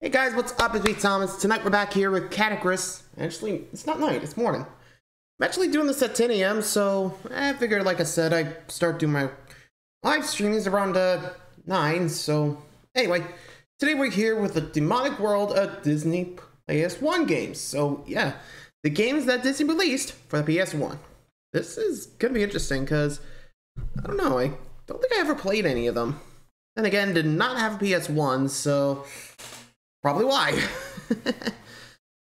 Hey guys, what's up? It's me, Thomas. Tonight we're back here with Catacris. Actually, it's not night, it's morning. I'm actually doing this at 10 a.m., so I figured, like I said, I'd start doing my live streamings around 9, so... Anyway, today we're here with the Demonic World of Disney PS1 games. So, yeah, the games that Disney released for the PS1. This is gonna be interesting, because, I don't know, I don't think I ever played any of them. Then again, did not have a PS1, so... Probably why.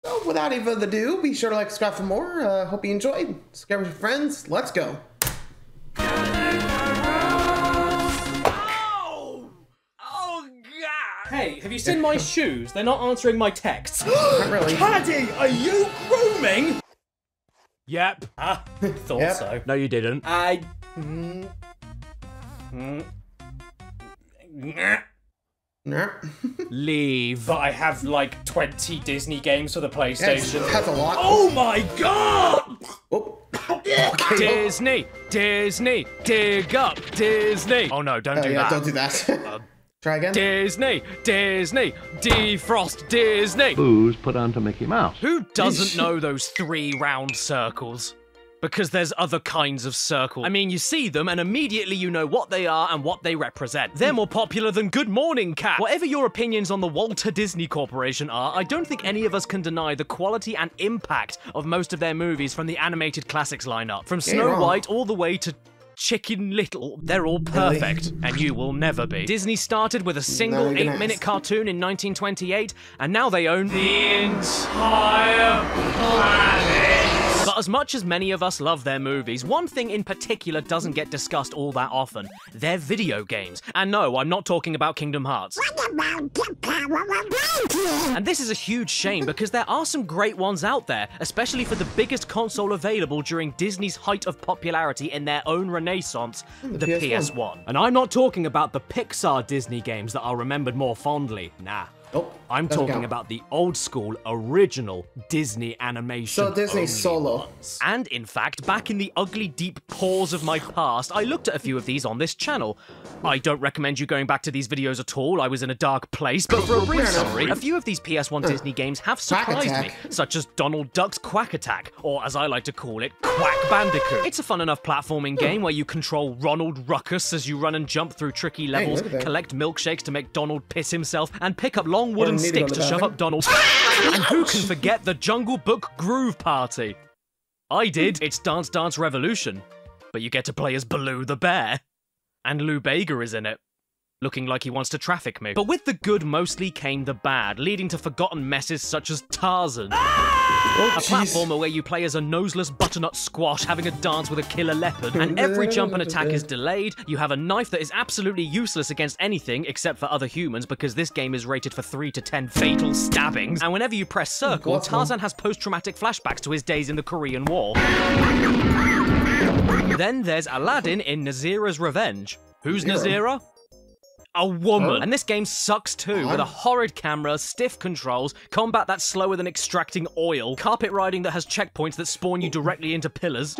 So, without any further ado, be sure to like, subscribe for more. Hope you enjoyed. Subscribe with your friends. Let's go. Oh! Oh, God! Hey, have you seen my shoes? They're not answering my texts. Not really. Paddy, are you grooming? Yep. Thought Yep. so. No, you didn't. Nah. Leave. But I have like 20 Disney games for the That's, PlayStation. that's a lot. Oh my God! Oh. Okay. Disney, Disney, dig up, Disney. Oh no, don't do Yeah, that. don't do that. Try again. Disney, Disney, defrost Disney. Booze put onto Mickey Mouse. Who doesn't know those 3 round circles? Because there's other kinds of circles. I mean, you see them and immediately you know what they are and what they represent. They're more popular than Good Morning Cat. Whatever your opinions on the Walter Disney Corporation are, I don't think any of us can deny the quality and impact of most of their movies from the animated classics lineup. From Snow wrong. White all the way to Chicken Little, they're all perfect, and you will never be. Disney started with a single you're gonna 8-minute ask. cartoon in 1928, and now they own the entire planet. But as much as many of us love their movies, one thing in particular doesn't get discussed all that often. They're video games. And no, I'm not talking about Kingdom Hearts. And this is a huge shame because there are some great ones out there, especially for the biggest console available during Disney's height of popularity in their own renaissance, the PS1. PS1. And I'm not talking about the Pixar Disney games that are remembered more fondly. Nah. Oh, I'm doesn't talking count. about the old school, original Disney animation. So Disney only Solo. ones. And in fact, back in the ugly deep pores of my past, I looked at a few of these on this channel. I don't recommend you going back to these videos at all, I was in a dark place, but for a brief Fair enough. summary, a few of these PS1 Disney games have Quack surprised me, Attack. such as Donald Duck's Quack Attack, or as I like to call it, Quack Bandicoot. It's a fun enough platforming game where you control Ronald Ruckus as you run and jump through tricky levels, look at that. collect milkshakes to make Donald piss himself, and pick up long wooden Need to go sticks to to the shove bathroom. up Donald. And who can forget the Jungle Book Groove Party? I did. It's Dance Dance Revolution. But you get to play as Baloo the Bear. And Lou Bega is in it, looking like he wants to traffic me. But with the good mostly came the bad, leading to forgotten messes such as Tarzan. Oh, A jeez. platformer where you play as a noseless butternut squash having a dance with a killer leopard, and every jump and attack is delayed. You have a knife that is absolutely useless against anything except for other humans because this game is rated for 3 to 10 fatal stabbings. And whenever you press circle, What's wrong? Tarzan has post-traumatic flashbacks to his days in the Korean War. Then there's Aladdin in Nazira's Revenge. Who's Nazira? A woman. Huh? And this game sucks too, with a horrid camera, stiff controls, combat that's slower than extracting oil, carpet riding that has checkpoints that spawn you directly into pillars,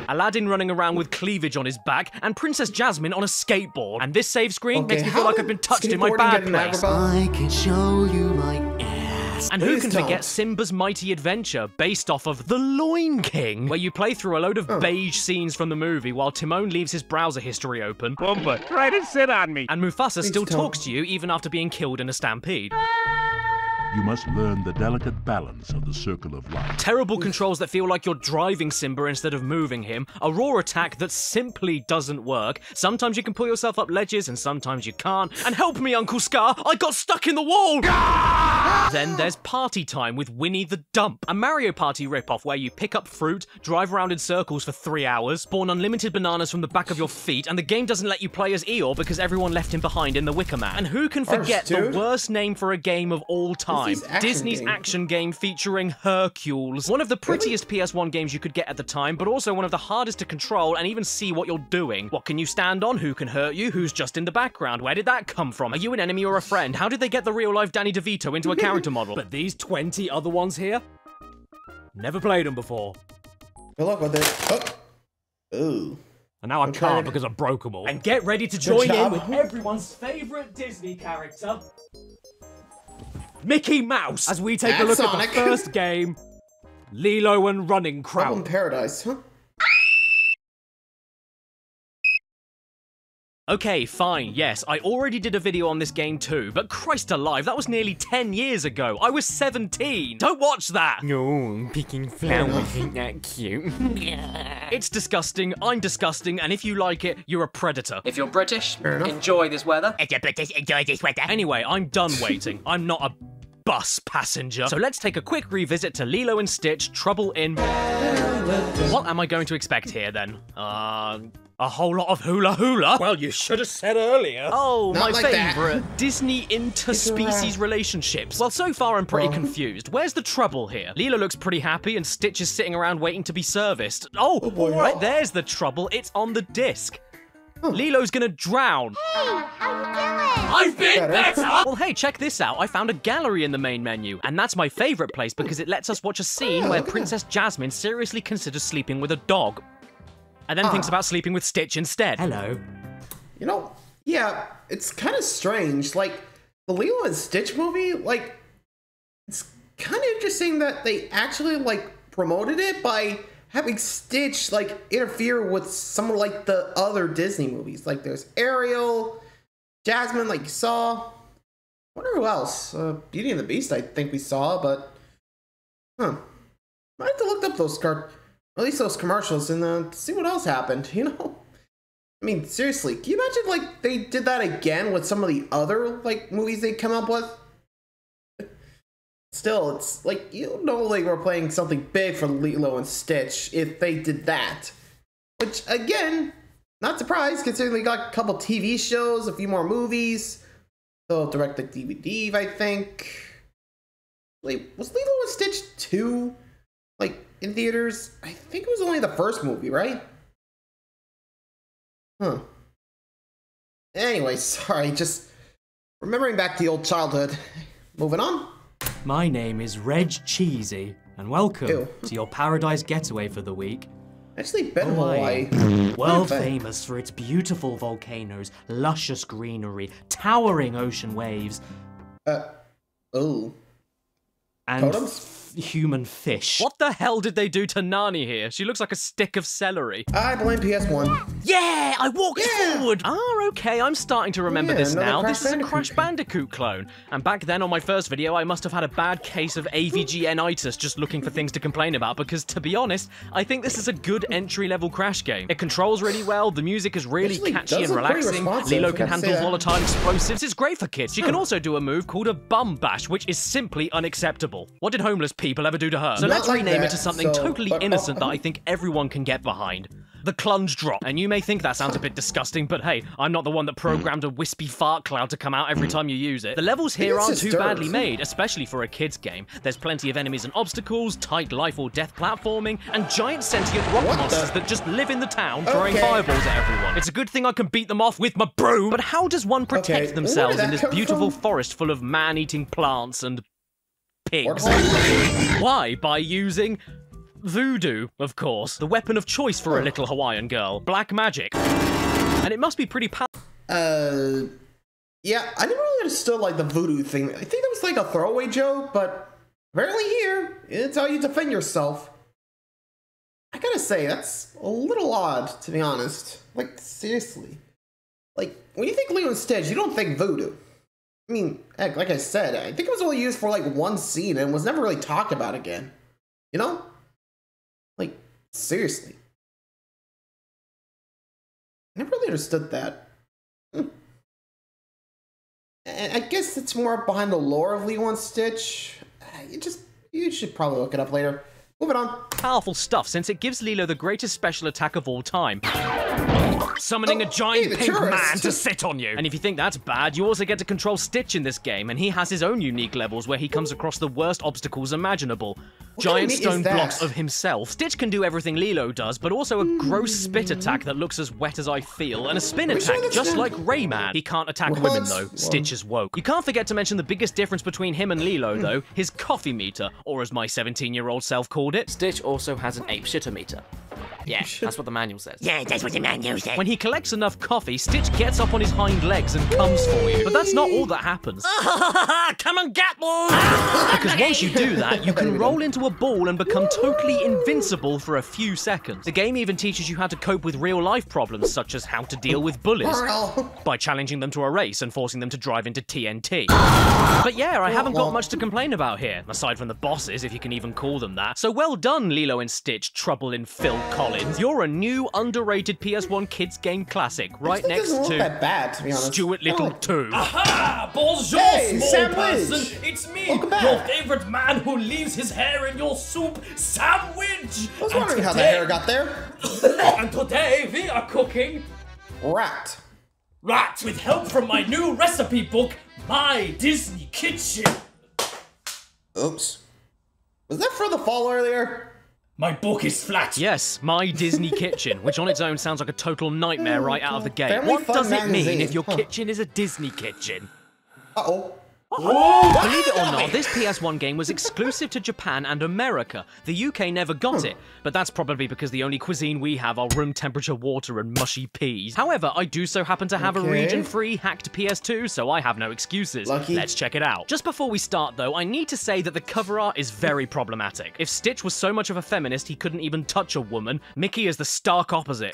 Aladdin running around with cleavage on his back, and Princess Jasmine on a skateboard. And this save screen makes me feel like I've been touched in my bad place. I can show you my ass. And who Please can don't. forget Simba's Mighty Adventure, based off of The Loin King, where you play through a load of beige scenes from the movie while Timon leaves his browser history open, Pumbaa, try to sit on me. and Mufasa still don't. talks to you even after being killed in a stampede. You must learn the delicate balance of the circle of life. Terrible controls that feel like you're driving Simba instead of moving him, a raw attack that simply doesn't work, sometimes you can pull yourself up ledges and sometimes you can't, and help me Uncle Scar, I got stuck in the wall! Then there's Party Time with Winnie the Dump, a Mario Party ripoff where you pick up fruit, drive around in circles for 3 hours, spawn unlimited bananas from the back of your feet, and the game doesn't let you play as Eeyore because everyone left him behind in the Wicker Man. And who can forget the dude. worst name for a game of all time? action Disney's game. action game featuring Hercules. One of the prettiest PS1 games you could get at the time, but also one of the hardest to control and even see what you're doing. What can you stand on? Who can hurt you? Who's just in the background? Where did that come from? Are you an enemy or a friend? How did they get the real-life Danny DeVito into a character model? But these 20 other ones here? Never played them before. Good luck with it. Oh. Ooh. And now I Okay. can't because I broke them all. And get ready to join in job. with everyone's favorite Disney character, Mickey Mouse, as we take a And look Sonic. at the first game, Lilo and Running Trouble in Crowd. Paradise, huh? Okay, fine, yes, I already did a video on this game too, but Christ alive, that was nearly 10 years ago. I was 17. Don't watch that! No, I'm picking flowers, ain't that cute? It's disgusting, I'm disgusting, and if you like it, you're a predator. If you're British, enough. enjoy this weather. Anyway, I'm done waiting. I'm not a bus passenger. So let's take a quick revisit to Lilo and Stitch, Trouble in... What am I going to expect here, then? A whole lot of hula hula? Well, you should have said earlier. Oh, Not my like that. favourite. Disney interspecies relationships. Well, so far I'm pretty confused. Where's the trouble here? Lilo looks pretty happy and Stitch is sitting around waiting to be serviced. Oh, boy. right, there's the trouble. It's on the disc. Lilo's gonna drown. I've been better! Well, hey, check this out. I found a gallery in the main menu, and that's my favourite place because it lets us watch a scene where Princess Jasmine seriously considers sleeping with a dog. And then thinks about sleeping with Stitch instead. Hello. You know, yeah, it's kind of strange. Like, the Lilo and Stitch movie, like, it's kind of interesting that they actually, like, promoted it by having Stitch, like, interfere with some of, like, the other Disney movies. Like, there's Ariel, Jasmine, like you saw. I wonder who else. Beauty and the Beast, I think we saw, but... Might have to look up those at least those commercials and see what else happened, you know? I mean, seriously, can you imagine, like, they did that again with some of the other, like, movies they come up with? Still, it's, like, you know, like, we're playing something big for Lilo and Stitch if they did that. Which, again, not surprised, considering they got a couple TV shows, a few more movies. They'll direct the DVD, I think. Wait, was Lilo and Stitch 2, like, in theaters? I think it was only the first movie, right? Huh. Anyway, sorry, just remembering back to the old childhood. Moving on. My name is Reg Cheesy, and welcome Ew. to your paradise getaway for the week. Actually, been in Hawaii. Hawaii. World Okay. famous for its beautiful volcanoes, luscious greenery, towering ocean waves, Oh. and Totems? human fish. What the hell did they do to Nani here? She looks like a stick of celery. I blame PS1. Yeah, I walked Yeah. forward. Okay, I'm starting to remember Yeah, this another now. Crash This is a Bandicoot Crash game. Bandicoot clone. And back then on my first video, I must have had a bad case of AVGN-itis just looking for things to complain about because, to be honest, I think this is a good entry-level Crash game. It controls really well, the music is really Actually, catchy does and look pretty relaxing, responsive, Lilo I can gotta handle say that. volatile explosives, it's great for kids. She can also do a move called a bum bash, which is simply unacceptable. What did homeless people ever do to her? So Not let's like rename it that, to something so- totally but- innocent that I think everyone can get behind. The Clunge Drop. And you may think that sounds a bit disgusting, but hey, I'm not the one that programmed a wispy fart cloud to come out every time you use it. The levels here it's aren't too disturbed. badly made, especially for a kid's game. There's plenty of enemies and obstacles, tight life or death platforming, and giant sentient rock What the- monsters that just live in the town throwing Okay. fireballs at everyone. It's a good thing I can beat them off with my broom, but how does one protect Okay, where themselves did in that this come beautiful from? forest full of man-eating plants and pigs? Warthog? Why? By using voodoo, of course. The weapon of choice for a little Hawaiian girl. Black magic. And it must be pretty powerful. Yeah, I never really understood, like, the voodoo thing. I think that was, like, a throwaway joke, but apparently here, it's how you defend yourself. I gotta say, that's a little odd, to be honest. Like, seriously. Like, when you think Lilo and Stitch, you don't think voodoo. I mean, heck, like I said, I think it was only used for, like, one scene and was never really talked about again. You know? Like, seriously. I never really understood that. And I guess it's more behind the lore of Lilo and Stitch. You should probably look it up later. Moving on. Powerful stuff, since it gives Lilo the greatest special attack of all time. Summoning a giant hey, the pink tourist. man to sit on you. And if you think that's bad, you also get to control Stitch in this game, and he has his own unique levels where he comes across the worst obstacles imaginable. Giant kind of neat stone is that? blocks of himself. Stitch can do everything Lilo does, but also a gross spit attack that looks as wet as I feel, and a spin Which attack, one is just that? like Rayman. He can't attack What? women, though. Well- Stitch is woke. You can't forget to mention the biggest difference between him and Lilo, though, his coffee meter, or as my 17-year-old self called it. Stitch also has an ape shitter meter. Yeah, that's what the manual says. Yeah, that's what the manual said. When he collects enough coffee, Stitch gets up on his hind legs and comes for you. But that's not all that happens. Come and get me! Because once you do that, you can roll into a ball and become totally invincible for a few seconds. The game even teaches you how to cope with real-life problems, such as how to deal with bullies, by challenging them to a race and forcing them to drive into TNT. But yeah, I haven't got much to complain about here, aside from the bosses, if you can even call them that. So well done, Lilo and Stitch, Trouble in Phil Collins. You're a new, underrated PS1 kids game classic, right next Doesn't look to that bad, to be honest. Stuart Little 2. Aha! Bonjour, Hey, small Sandwich! person! It's me, Welcome back. your favorite man who leaves his hair in your soup, Sandwich! I was wondering how the hair got there. And today we are cooking Rat. rats with help from my new recipe book, My Disney Kitchen. Oops. Was that for the fall earlier? My book is flat. Yes, My Disney Kitchen, which on its own sounds like a total nightmare right out of the gate. Family What Fun does it mean magazine, if your huh. kitchen is a Disney kitchen? Uh-oh. Believe it or not, this PS1 game was exclusive to Japan and America. The UK never got it, but that's probably because the only cuisine we have are room temperature water and mushy peas. However, I do so happen to have a region-free hacked PS2, so I have no excuses. Lucky. Let's check it out. Just before we start though, I need to say that the cover art is very problematic. If Stitch was so much of a feminist he couldn't even touch a woman, Mickey is the stark opposite.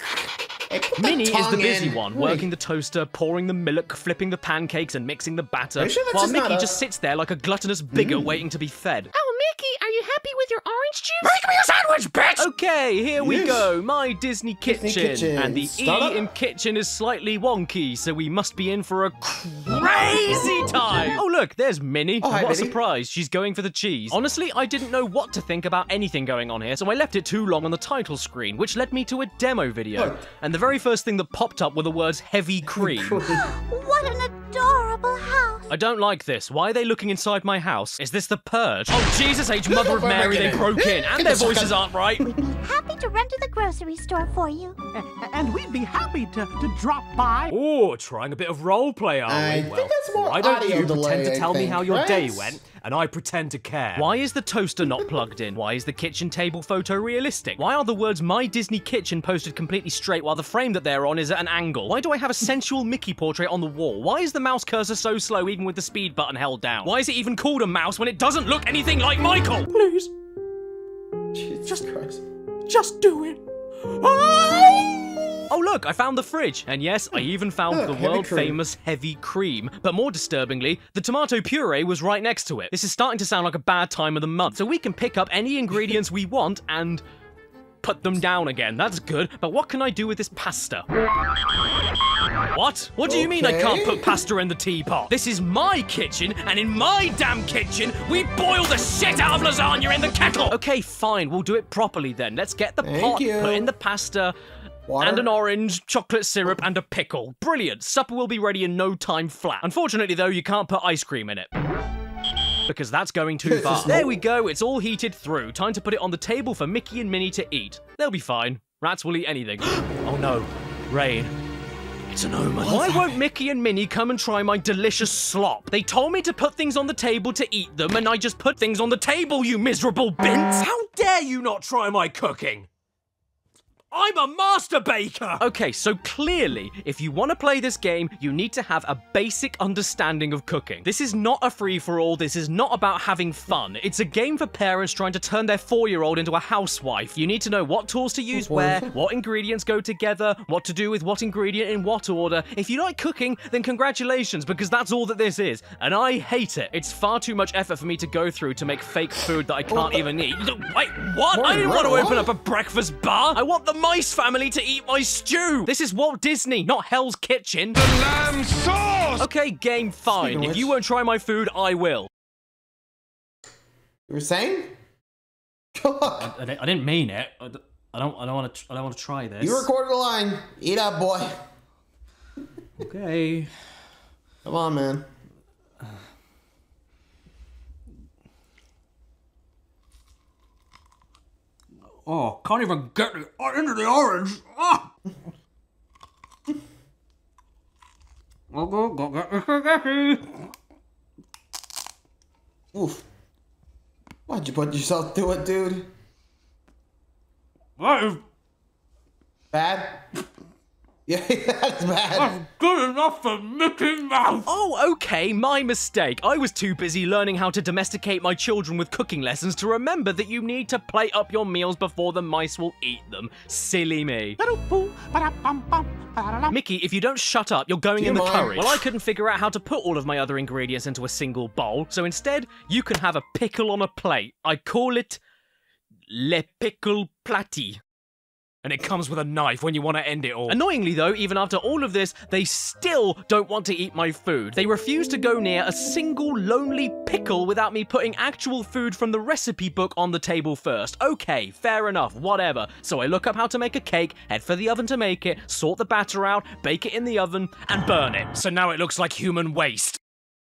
Hey, put that Minnie is the tongue busy in. one, Hey. working the toaster, pouring the milk, flipping the pancakes, and mixing the batter, Are you sure that's while just Mickey not a- just sits there like a gluttonous bigot waiting to be fed. Oh, Mickey, are you happy with your orange juice? Make me a sandwich, bitch! Okay, here we Yes. go. My Disney Kitchen. Kitchen. And the Start E up. in kitchen is slightly wonky, so we must be in for a crazy time. Oh, look, there's Minnie. Oh, hi, what a Minnie. surprise. She's going for the cheese. Honestly, I didn't know what to think about anything going on here, so I left it too long on the title screen, which led me to a demo video. Look. And the very first thing that popped up were the words heavy cream. What an adorable house! I don't like this. Why are they looking inside my house? Is this the Purge? Oh, Jesus H. Mother of Mary, they broke in, and their voices aren't right. Happy to run to the grocery store for you. And we'd be happy to drop by. Oh, trying a bit of role play, are I we? think Well, that's more why don't audio you delay, pretend to I tell me think, how your right? day went, and I pretend to care. Why is the toaster not plugged in? Why is the kitchen table photo realistic? Why are the words My Disney Kitchen posted completely straight while the frame that they're on is at an angle? Why do I have a sensual Mickey portrait on the wall? Why is the mouse cursor so slow even with the speed button held down? Why is it even called a mouse when it doesn't look anything like Michael? Please, Jesus Christ. just do it. Oh look, I found the fridge. And yes, I even found Look, the heavy world cream. famous heavy cream. But more disturbingly, the tomato puree was right next to it. This is starting to sound like a bad time of the month. So we can pick up any ingredients we want and put them down again. That's good. But what can I do with this pasta? What? What do you mean I can't Okay. put pasta in the teapot? This is my kitchen, and in my damn kitchen, we boil the shit out of lasagna in the kettle! Okay, fine, we'll do it properly then. Let's get the Thank pot, you. put in the pasta, Water. and an orange, chocolate syrup, and a pickle. Brilliant. Supper will be ready in no time flat. Unfortunately, though, you can't put ice cream in it. Because that's going too far. There we go, it's all heated through. Time to put it on the table for Mickey and Minnie to eat. They'll be fine. Rats will eat anything. Oh no, rain. It's an omen. Why won't Mickey and Minnie come and try my delicious slop? They told me to put things on the table to eat them, and I just put things on the table, you miserable bints! How dare you not try my cooking? I'm a master baker! Okay, so clearly, if you want to play this game, you need to have a basic understanding of cooking. This is not a free-for-all, this is not about having fun. It's a game for parents trying to turn their 4-year-old into a housewife. You need to know what tools to use where, what ingredients go together, what to do with what ingredient in what order. If you like cooking, then congratulations, because that's all that this is. And I hate it. It's far too much effort for me to go through to make fake food that I can't even eat. Wait, what? I didn't want to open up a breakfast bar. I want the mice family to eat my stew. This is Walt Disney, not Hell's Kitchen. The lamb sauce! Okay, game, fine. Speaking of If you which- won't try my food, I will. You were saying? I didn't mean it. I don't want to try this. You recorded a line. Eat up, boy. Okay. Come on, man. Oh, can't even get into the orange. Ah! Oof. Why'd you put yourself through it, dude? That is Bad? Yeah, that's bad. Good enough for Mickey Mouse! Oh, okay, my mistake. I was too busy learning how to domesticate my children with cooking lessons to remember that you need to plate up your meals before the mice will eat them. Silly me. Mickey, if you don't shut up, you're going in the curry. Well, I couldn't figure out how to put all of my other ingredients into a single bowl, so instead, you can have a pickle on a plate. I call it Le Pickle Plati. And it comes with a knife when you want to end it all. Annoyingly though, even after all of this, they still don't want to eat my food. They refuse to go near a single lonely pickle without me putting actual food from the recipe book on the table first. Okay, fair enough, whatever. So I look up how to make a cake, head for the oven to make it, sort the batter out, bake it in the oven, and burn it. So now it looks like human waste.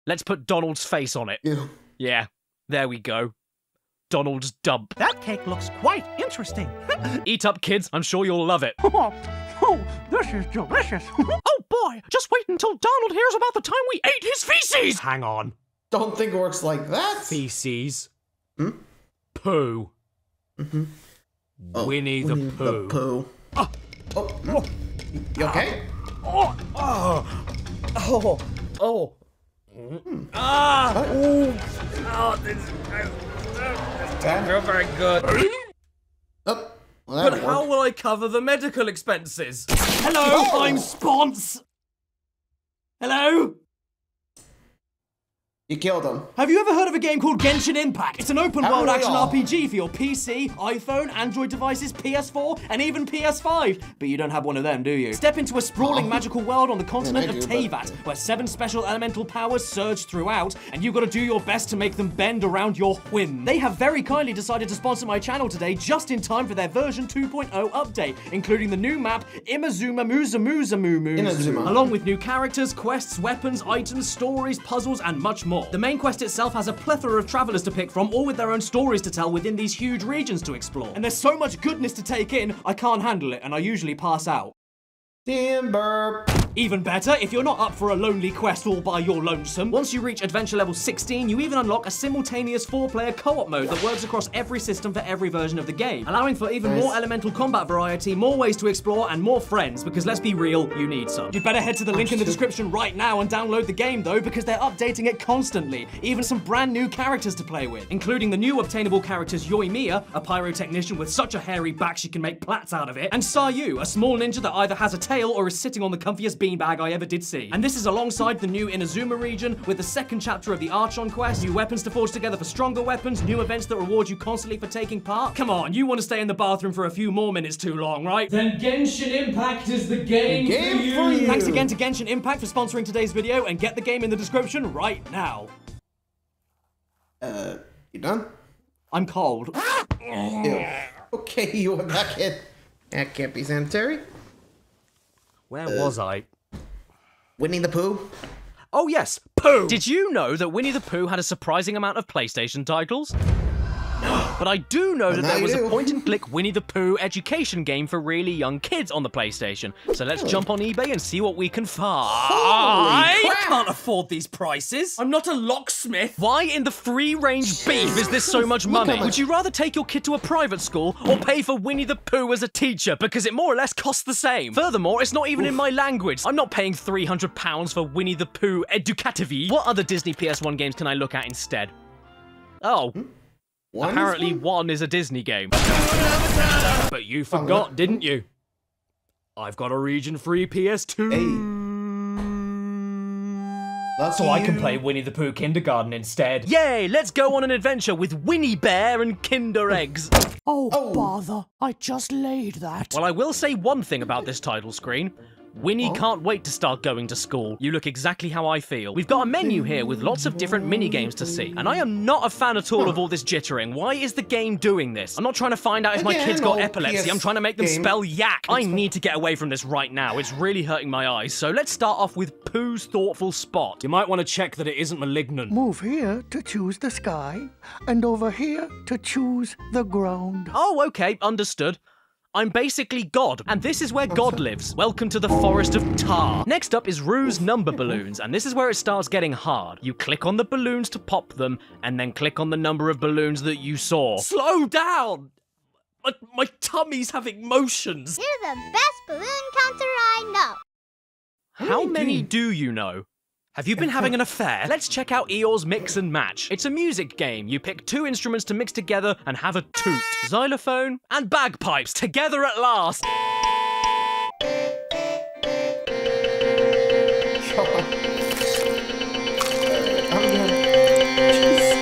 Let's put Donald's face on it. Yeah, there we go. Donald's dump. That cake looks quite interesting. Eat up, kids. I'm sure you'll love it. Oh, this is delicious. Oh boy, just wait until Donald hears about the time we ate his feces! Hang on. Don't think it works like that. Feces. Hmm? Poo. Mm-hmm. Winnie the Pooh. Pooh. Oh. You okay? Not very good. Oh, But well, that'll how work. will I cover the medical expenses? Hello, I'm Spons. Hello? You killed him. Have you ever heard of a game called Genshin Impact? It's an open-world Haven't we action all? RPG for your PC, iPhone, Android devices, PS4, and even PS5. But you don't have one of them, do you? Step into a sprawling magical world on the continent I of do, Teyvat, where 7 special elemental powers surge throughout, and you've got to do your best to make them bend around your whim. They have very kindly decided to sponsor my channel today just in time for their version 2.0 update, including the new map, Imazuma Inazuma. along with new characters, quests, weapons, items, stories, puzzles, and much more. The main quest itself has a plethora of travelers to pick from, all with their own stories to tell within these huge regions to explore. And there's so much goodness to take in, I can't handle it, and I usually pass out. Timber. Even better, if you're not up for a lonely quest all by your lonesome, once you reach adventure level 16, you even unlock a simultaneous 4-player co-op mode that works across every system for every version of the game, allowing for even more elemental combat variety, more ways to explore, and more friends, because let's be real, you need some. You'd better head to the link in the description right now and download the game though, because they're updating it constantly, even some brand new characters to play with, including the new obtainable characters Yoimiya, a pyrotechnician with such a hairy back she can make plats out of it, and Sayu, a small ninja that either has a tail or is sitting on the comfiest beanbag I ever did see. And this is alongside the new Inazuma region, with the second chapter of the Archon quest, new weapons to forge together for stronger weapons, new events that reward you constantly for taking part. Come on, you want to stay in the bathroom for a few more minutes too long, right? Then Genshin Impact is the game, for you. Thanks again to Genshin Impact for sponsoring today's video, and get the game in the description right now. You done? I'm cold. Ew. Okay, you went back in. That can't be sanitary. Where was I? Winnie the Pooh? Oh yes, Pooh! Did you know that Winnie the Pooh had a surprising amount of PlayStation titles? But I do know that now there you was do. a point-and-click Winnie the Pooh education game for really young kids on the PlayStation. So let's jump on eBay and see what we can find. I can't afford these prices. I'm not a locksmith. Why in the free-range beef is this so much money? how much- Would you rather take your kid to a private school or pay for Winnie the Pooh as a teacher? Because it more or less costs the same. Furthermore, it's not even in my language. I'm not paying £300 for Winnie the Pooh Educativi. What other Disney PS1 games can I look at instead? Oh. One Apparently is one? one is a Disney game. But you forgot, didn't you? I've got a region-free PS2. Lucky So I can you. play Winnie the Pooh Kindergarten instead. Yay, let's go on an adventure with Winnie Bear and Kinder Eggs. Oh, bother. I just laid that. Well, I will say one thing about this title screen. Winnie can't wait to start going to school. You look exactly how I feel. We've got a menu here with lots of different mini-games to see, and I am not a fan at all of all this jittering. Why is the game doing this? I'm not trying to find out if my Again, kid's got old epilepsy. I'm trying to make them game. spell yak. I need to get away from this right now. It's really hurting my eyes. So let's start off with Pooh's thoughtful spot. You might want to check that it isn't malignant. Move here to choose the sky, and over here to choose the ground. Oh, okay, understood. I'm basically God, and this is where God lives. Welcome to the Forest of Tar. Next up is Rue's number balloons, and this is where it starts getting hard. You click on the balloons to pop them, and then click on the number of balloons that you saw. Slow down! My tummy's having motions. You're the best balloon counter I know. How many do you know? Have you been having an affair? Let's check out Eeyore's Mix and Match. It's a music game. You pick 2 instruments to mix together and have a toot. Xylophone and bagpipes together at last.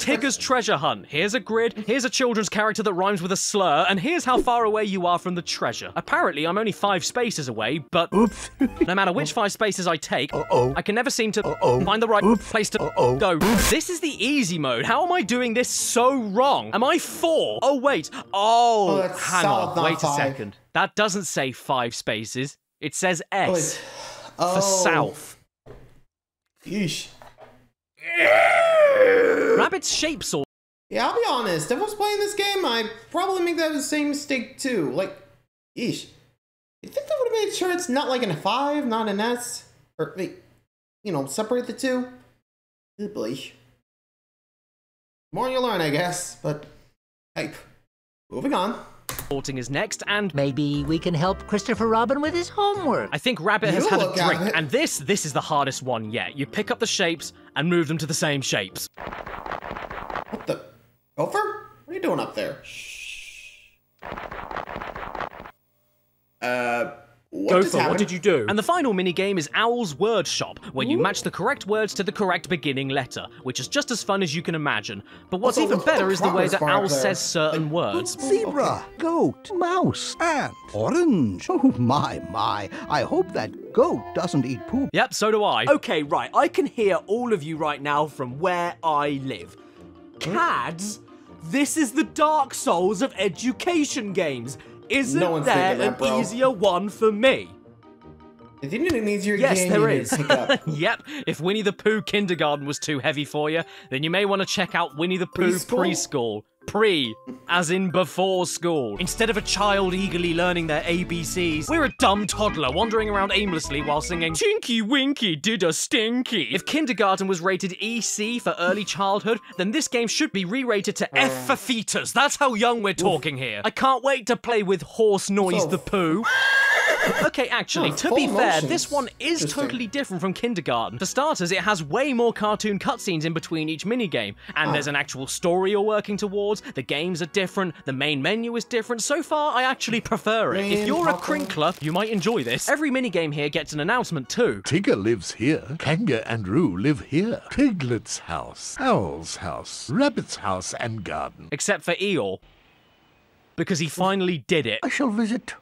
Tigger's Treasure Hunt. Here's a grid, here's a children's character that rhymes with a slur, and here's how far away you are from the treasure. Apparently, I'm only 5 spaces away, but Oops. no matter which 5 spaces I take, I can never seem to find the right place to go. This is the easy mode. How am I doing this so wrong? Am I 4? Oh, wait. that's Hang solid, on. not Wait a 5. second. That doesn't say 5 spaces. It says S for south. Yeesh. Rabbit's shape saw. Yeah, I'll be honest. If I was playing this game, I'd probably make that the same mistake too. Like, yeesh. You think that would have made sure it's not like in a 5, not an S? Or, wait, you know, separate the 2? Good boy. The more you learn, I guess. But, hey, moving on. Sorting is next, and Maybe we can help Christopher Robin with his homework. I think Rabbit has You had a look at drink, it. and this is the hardest one yet. You pick up the shapes and move them to the same shapes. What the? Gopher? What are you doing up there? What just Gopher, what happened? did you do? And the final minigame is Owl's Word Shop, where you match the correct words to the correct beginning letter, which is just as fun as you can imagine. But what's Also, even what's the better is the way progress that bar Owl there? says certain Like, words. Zebra, goat, mouse, ant, orange. Oh, my. I hope that goat doesn't eat poop. Yep, so do I. Okay, right, I can hear all of you right now from where I live. Cads, this is the Dark Souls of education games. Isn't No one's there thinking that, bro. an easier one for me? If you need an easier Yes, game, there you need is. to pick up. Yep, if Winnie the Pooh Kindergarten was too heavy for you, then you may want to check out Winnie the Pooh Preschool. Pre, as in before school. Instead of a child eagerly learning their ABCs, we're a dumb toddler wandering around aimlessly while singing Tinky Winky did a stinky. If kindergarten was rated EC for early childhood, then this game should be re-rated to F for fetus. That's how young we're talking here. I can't wait to play with Horse Noise So- the Pooh. Okay, actually, to full be fair, motions. this one is Interesting. totally different from Kindergarten. For starters, it has way more cartoon cutscenes in between each minigame, and there's an actual story you're working towards, the games are different, the main menu is different. So far, I actually prefer it. If you're a crinkler, you might enjoy this. Every minigame here gets an announcement too. Tigger lives here. Kanga and Roo live here. Piglet's house, Owl's house, Rabbit's house and garden. Except for Eeyore. Because he finally did it. I shall visit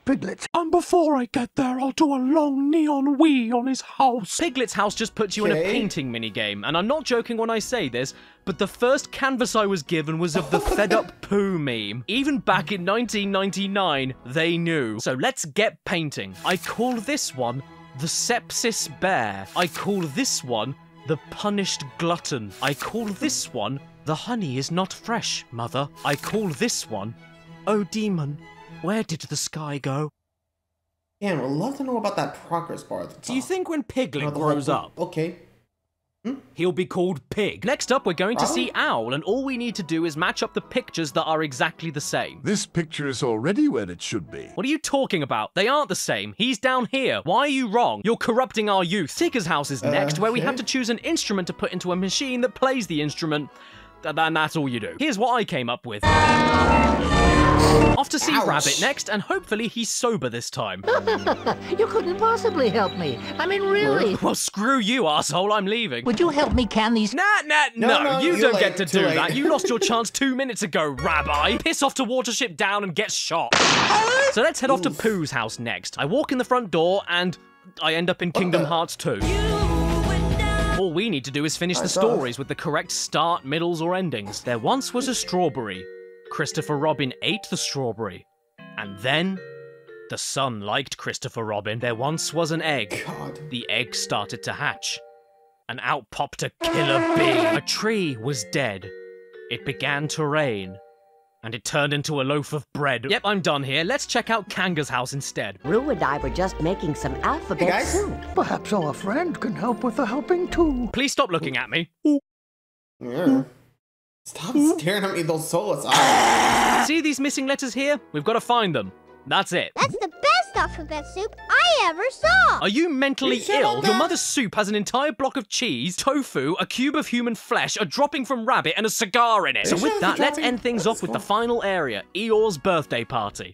Piglet. And before I get there, I'll do a long neon wee on his house. Piglet's house just puts you in a Okay. painting minigame, and I'm not joking when I say this, but the first canvas I was given was of the Fed Up Pooh meme. Even back in 1999, they knew. So let's get painting. I call this one the Sepsis Bear. I call this one the Punished Glutton. I call this one the Honey is Not Fresh, Mother. I call this one Oh Demon, where did the sky go? Man, we'd love to know about that progress bar at the top. Do you think when Piglet Or the whole- grows up, Okay. he'll be called Pig? Next up, we're going to Probably. see Owl, and all we need to do is match up the pictures that are exactly the same. This picture is already where it should be. What are you talking about? They aren't the same. He's down here. Why are you wrong? You're corrupting our youth. Tigger's house is next, where we have okay. to choose an instrument to put into a machine that plays the instrument. And that's all you do. Here's what I came up with. Off to see Ouch. Rabbit next, and hopefully he's sober this time. You couldn't possibly help me. I mean, really. Well, screw you, asshole. I'm leaving. Would you help me can these? No, No, you you're don't late, get to too do late. that. You lost your chance 2 minutes ago, Rabbi. Piss off to Watership Down and get shot. So let's head off to Pooh's house next. I walk in the front door and I end up in Kingdom Hearts 2. All we need to do is finish the stories with the correct start, middles, or endings. There once was a strawberry. Christopher Robin ate the strawberry. And then the sun liked Christopher Robin. There once was an egg. God. The egg started to hatch. And out popped a killer bee. A tree was dead. It began to rain. And it turned into a loaf of bread. Yep, I'm done here. Let's check out Kanga's house instead. Roo and I were just making some alphabet guys. soup. Perhaps our friend can help with the helping too. Please stop looking at me. Yeah. Stop staring at me with those soulless eyes. See these missing letters here? We've got to find them. That's it. That's the best alphabet soup I ever saw. Are you mentally ill? Your mother's soup has an entire block of cheese, tofu, a cube of human flesh, a dropping from rabbit, and a cigar in it. So with that, let's end things off with the final area, Eeyore's birthday party.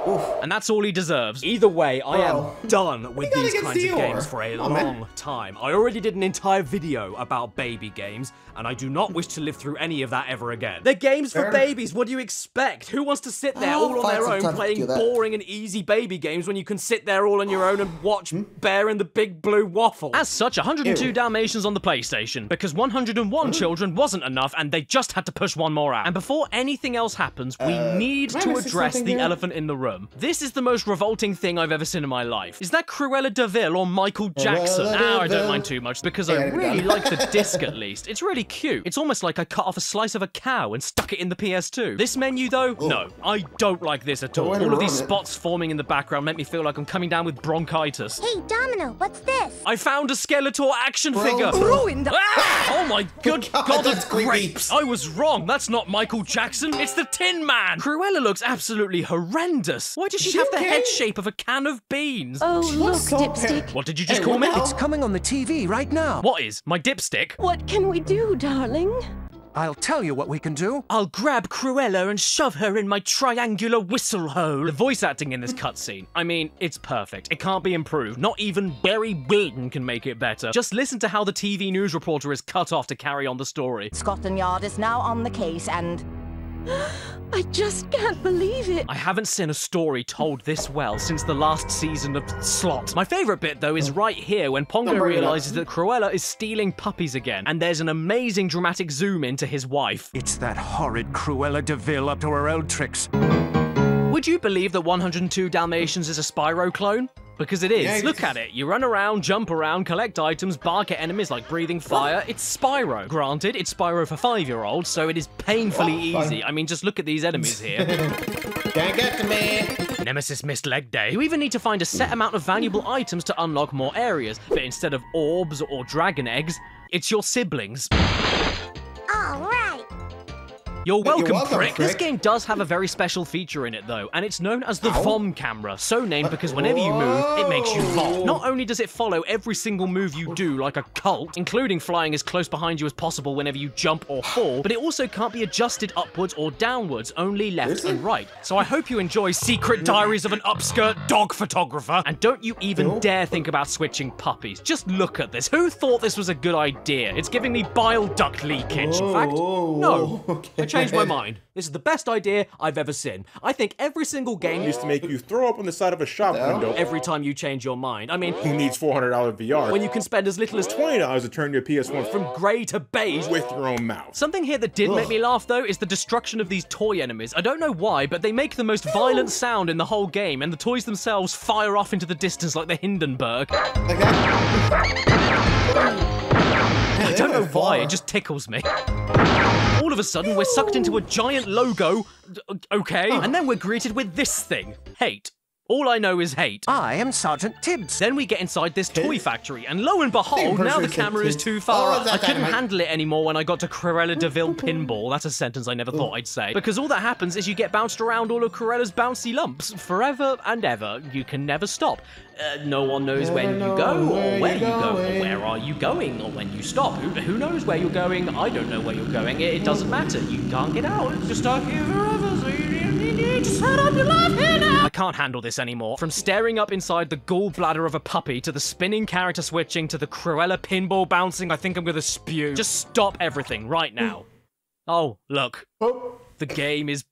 Oof. And that's all he deserves. Either way, I am done with these kinds of Eeyore. games for a long time. I already did an entire video about baby games, and I do not wish to live through any of that ever again. They're games for babies, what do you expect? Who wants to sit there all on their own playing boring and easy baby games when you can sit there all on your own and watch Bear and the Big Blue Waffle? As such, 102 Dalmatians on the PlayStation, because 101 children wasn't enough and they just had to push one more out. And before anything else happens, we need to address the elephant in the room. This is the most revolting thing I've ever seen in my life. Is that Cruella de Vil or Michael Jackson? I don't mind too much because I really like the disc at least. It's really cute. It's almost like I cut off a slice of a cow and stuck it in the PS2. This menu though? No, I don't like this at all. All of these spots forming in the background make me feel like I'm coming down with bronchitis. Hey, Domino, what's this? I found a Skeletor action figure. Ruined. Oh my good God of grapes. I was wrong. That's not Michael Jackson. It's the Tin Man. Cruella looks absolutely horrendous. Why does she have the head shape of a can of beans? Oh, look, Dipstick. What did you just call me? It's coming on the TV right now. What is? My dipstick? What can we do, darling? I'll tell you what we can do. I'll grab Cruella and shove her in my triangular whistle hole. The voice acting in this cutscene, I mean, it's perfect. It can't be improved. Not even Barry Wilton can make it better. Just listen to how the TV news reporter is cut off to carry on the story. Scotland Yard is now on the case and... I just can't believe it. I haven't seen a story told this well since the last season of Slot. My favourite bit, though, is right here when Pongo realises that Cruella is stealing puppies again, and there's an amazing dramatic zoom in to his wife. It's that horrid Cruella de Vil up to her old tricks. Would you believe that 102 Dalmatians is a Spyro clone? Because it is. Yeah, Look at it. You run around, jump around, collect items, bark at enemies like breathing fire. It's Spyro. Granted, it's Spyro for 5-year-olds, so it is painfully easy. I mean, just look at these enemies here. Can't get to me. Nemesis missed leg day. You even need to find a set amount of valuable items to unlock more areas. But instead of orbs or dragon eggs, it's your siblings. All right. You're welcome, prick. This game does have a very special feature in it, though, and it's known as the Vom camera, so named because whenever you move, it makes you vom. Not only does it follow every single move you do like a cult, including flying as close behind you as possible whenever you jump or fall, but it also can't be adjusted upwards or downwards, only left and right. So I hope you enjoy Secret Diaries of an Upskirt Dog Photographer, and don't you even dare think about switching puppies. Just look at this. Who thought this was a good idea? It's giving me bile duct leakage. In fact, no. I changed my mind. This is the best idea I've ever seen. I think every single game used to make you throw up on the side of a shop window every time you change your mind. I mean, who needs $400 VR when you can spend as little as $20 to turn your PS1 from grey to beige with your own mouth. Something here that did make me laugh, though, is the destruction of these toy enemies. I don't know why, but they make the most violent sound in the whole game, and the toys themselves fire off into the distance like the Hindenburg. Like that? I don't know why, it just tickles me. All of a sudden, we're sucked into a giant logo, okay, and then we're greeted with this thing, hate. All I know is hate. I am Sergeant Tibbs. Then we get inside this toy factory, and lo and behold, now the camera is too far up. I couldn't handle it anymore when I got to Cruella de Vil pinball. That's a sentence I never thought I'd say. Because all that happens is you get bounced around all of Cruella's bouncy lumps, forever and ever. You can never stop. No one knows when you go, or where you go, or where are you going, or when you stop. Who knows where you're going? I don't know where you're going. It doesn't matter. You can't get out. You're stuck here forever, so you need to set up your life here now. I can't handle this anymore. From staring up inside the gallbladder of a puppy, to the spinning character switching, to the Cruella pinball bouncing, I think I'm gonna spew. Just stop everything right now. Oh, look. The game is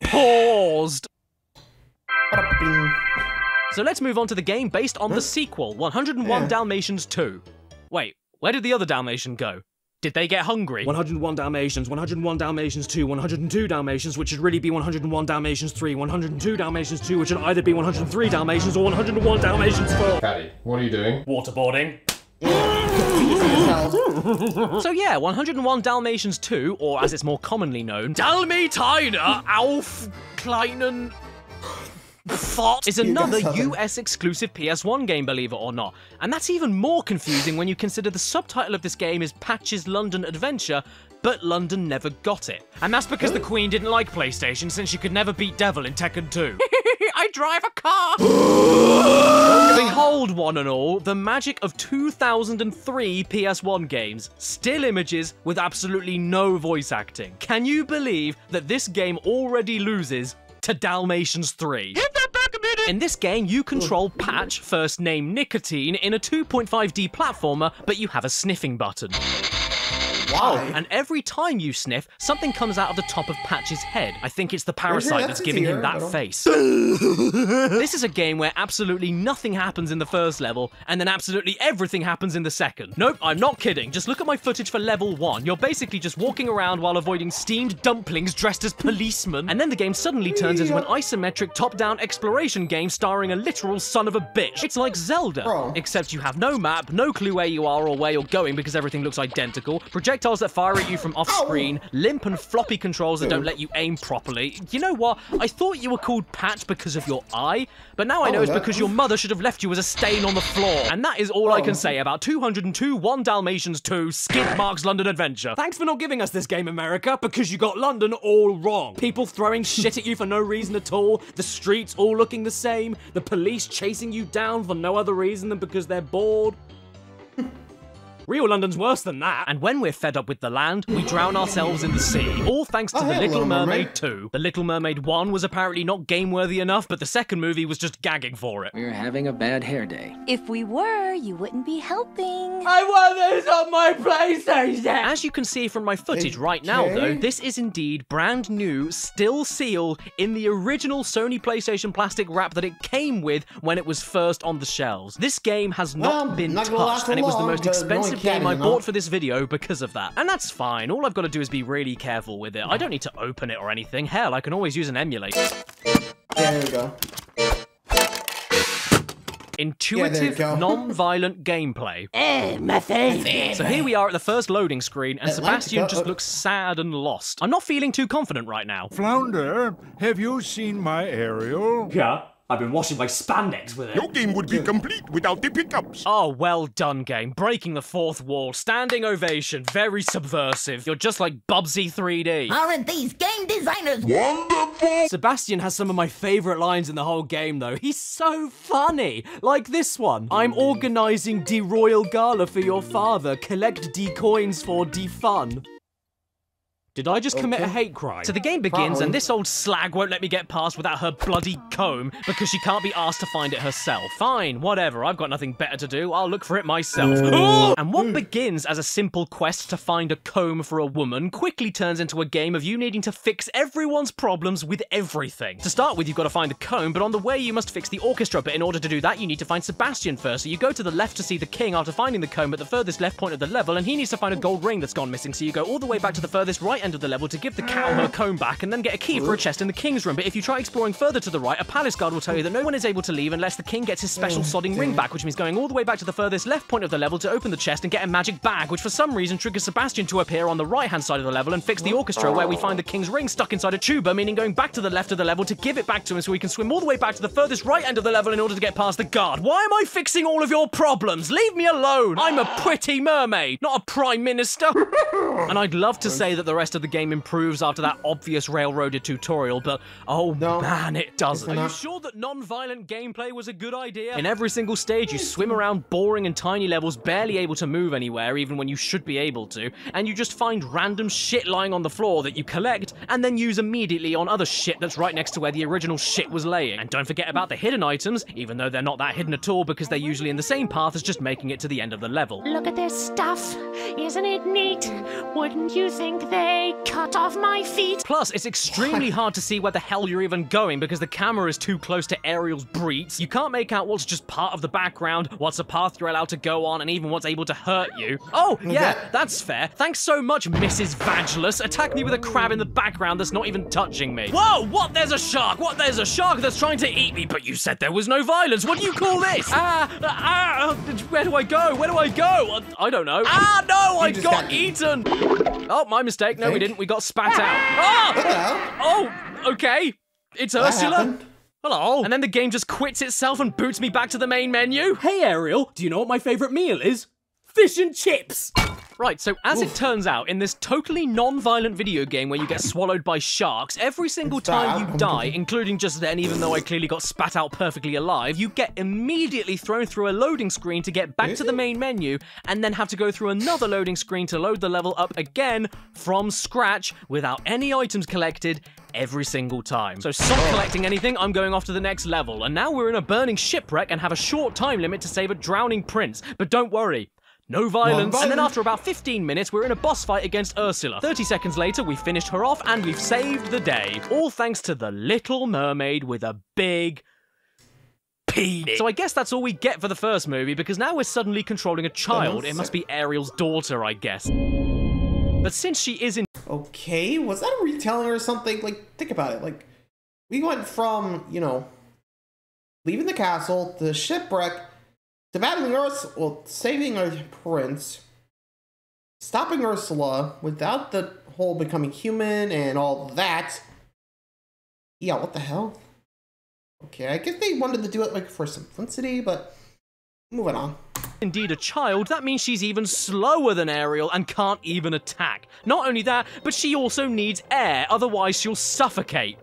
paused. So let's move on to the game based on the sequel, 101 Dalmatians 2. Wait, where did the other Dalmatian go? Did they get hungry? 101 Dalmatians, 101 Dalmatians 2, 102 Dalmatians, which should really be 101 Dalmatians 3, 102 Dalmatians 2, which should either be 103 Dalmatians or 101 Dalmatians 4. Patty, what are you doing? Waterboarding. So yeah, 101 Dalmatians 2, or as it's more commonly known, Dalmatiner Auf Kleinen Fort, is another US exclusive PS1 game, believe it or not. And that's even more confusing when you consider the subtitle of this game is Patch's London Adventure, but London never got it. And that's because the Queen didn't like PlayStation since she could never beat Devil in Tekken 2. I drive a car! Behold, one and all, the magic of 2003 PS1 games. Still images with absolutely no voice acting. Can you believe that this game already loses to Dalmatians 3? In this game, you control Patch, first name Nicotine, in a 2.5D platformer, but you have a sniffing button. Wow. And every time you sniff, something comes out of the top of Patch's head. I think it's the parasite that's giving him that face. This is a game where absolutely nothing happens in the first level, and then absolutely everything happens in the second. Nope, I'm not kidding. Just look at my footage for level 1. You're basically just walking around while avoiding steamed dumplings dressed as policemen, and then the game suddenly turns into an isometric top-down exploration game starring a literal son of a bitch. It's like Zelda, except you have no map, no clue where you are or where you're going because everything looks identical, projectiles that fire at you from off-screen, limp and floppy controls that don't let you aim properly. You know what? I thought you were called Patch because of your eye, but now I know it's because your mother should have left you as a stain on the floor. And that is all I can say about 202 1 Dalmatians 2 Skid Marks London Adventure. Thanks for not giving us this game, America, because you got London all wrong. People throwing shit at you for no reason at all, the streets all looking the same, the police chasing you down for no other reason than because they're bored. Real London's worse than that. And when we're fed up with the land, we drown ourselves in the sea. All thanks to The Little Mermaid 2. The Little Mermaid 1 was apparently not game-worthy enough, but the second movie was just gagging for it. We're having a bad hair day. If we were, you wouldn't be helping. I want this on my PlayStation! As you can see from my footage right now, though, this is indeed brand new, still sealed, in the original Sony PlayStation plastic wrap that it came with when it was first on the shelves. This game has not been touched, and it was the most expensive game I bought for this video because of that. And that's fine. All I've got to do is be really careful with it. I don't need to open it or anything. Hell, I can always use an emulator. There you go. Intuitive, non-violent gameplay. My favorite. So here we are at the first loading screen, and Sebastian just looks sad and lost. I'm not feeling too confident right now. Flounder, have you seen my aerial? Yeah. I've been washing my spandex with it. Your game would be complete without the pickups. Oh, well done, game. Breaking the fourth wall. Standing ovation. Very subversive. You're just like Bubsy 3D. Aren't these game designers wonderful? Sebastian has some of my favorite lines in the whole game, though. He's so funny. Like this one. I'm organizing the royal gala for your father. Collect D coins for D fun. Did I just commit a hate crime? So the game begins, and this old slag won't let me get past without her bloody comb because she can't be asked to find it herself. Fine, whatever, I've got nothing better to do. I'll look for it myself. And what begins as a simple quest to find a comb for a woman quickly turns into a game of you needing to fix everyone's problems with everything. To start with, you've got to find the comb, but on the way you must fix the orchestra, but in order to do that, you need to find Sebastian first. So you go to the left to see the king after finding the comb at the furthest left point of the level, and he needs to find a gold ring that's gone missing, so you go all the way back to the furthest right end of the level to give the cow her comb back and then get a key for a chest in the king's room. But if you try exploring further to the right, a palace guard will tell you that no one is able to leave unless the king gets his special sodding ring back, which means going all the way back to the furthest left point of the level to open the chest and get a magic bag, which for some reason triggers Sebastian to appear on the right-hand side of the level and fix the orchestra, where we find the king's ring stuck inside a tuba, meaning going back to the left of the level to give it back to him so we can swim all the way back to the furthest right end of the level in order to get past the guard. Why am I fixing all of your problems? Leave me alone! I'm a pretty mermaid, not a prime minister! And I'd love to say that the rest of the game improves after that obvious railroaded tutorial, but oh man, it doesn't. Are you sure that non-violent gameplay was a good idea? In every single stage, you swim around boring and tiny levels, barely able to move anywhere, even when you should be able to, and you just find random shit lying on the floor that you collect, and then use immediately on other shit that's right next to where the original shit was laying. And don't forget about the hidden items, even though they're not that hidden at all, because they're usually in the same path as just making it to the end of the level. Look at this stuff. Isn't it neat? Wouldn't you think they cut off my feet? Plus, it's extremely hard to see where the hell you're even going because the camera is too close to Ariel's breets. You can't make out what's just part of the background, what's a path you're allowed to go on, and even what's able to hurt you. Oh, yeah, that's fair. Thanks so much, Mrs. Vagelus. Attack me with a crab in the background that's not even touching me. Whoa, what? There's a shark. What? There's a shark that's trying to eat me, but you said there was no violence. What do you call this? Where do I go? Where do I go? I don't know. No, I got eaten. Oh, my mistake. No, we didn't. We got spat out. Oh, okay. It's Ursula. Hello. And then the game just quits itself and boots me back to the main menu. Hey, Ariel, do you know what my favorite meal is? Fish and chips. Right, so as it turns out, in this totally non-violent video game where you get swallowed by sharks, every single time you die, including just then, even though I clearly got spat out perfectly alive, you get immediately thrown through a loading screen to get back to the main menu, and then have to go through another loading screen to load the level up again from scratch without any items collected every single time. So stop collecting anything, I'm going off to the next level. And now we're in a burning shipwreck and have a short time limit to save a drowning prince. But don't worry, no violence. And then after about 15 minutes, we're in a boss fight against Ursula. 30 seconds later, we've finished her off and we've saved the day. All thanks to the Little Mermaid with a big penis. So I guess that's all we get for the first movie, because now we're suddenly controlling a child. It must be Ariel's daughter, I guess. But since she is in... Okay, was that a retelling or something? Like, think about it. Like, we went from, you know, leaving the castle, to the shipwreck, to battling Ursula, well, saving our prince, stopping Ursula without the whole becoming human and all that. Yeah, what the hell? Okay, I guess they wanted to do it, like, for simplicity, but moving on. Indeed a child, that means she's even slower than Ariel and can't even attack. Not only that, but she also needs air, otherwise she'll suffocate.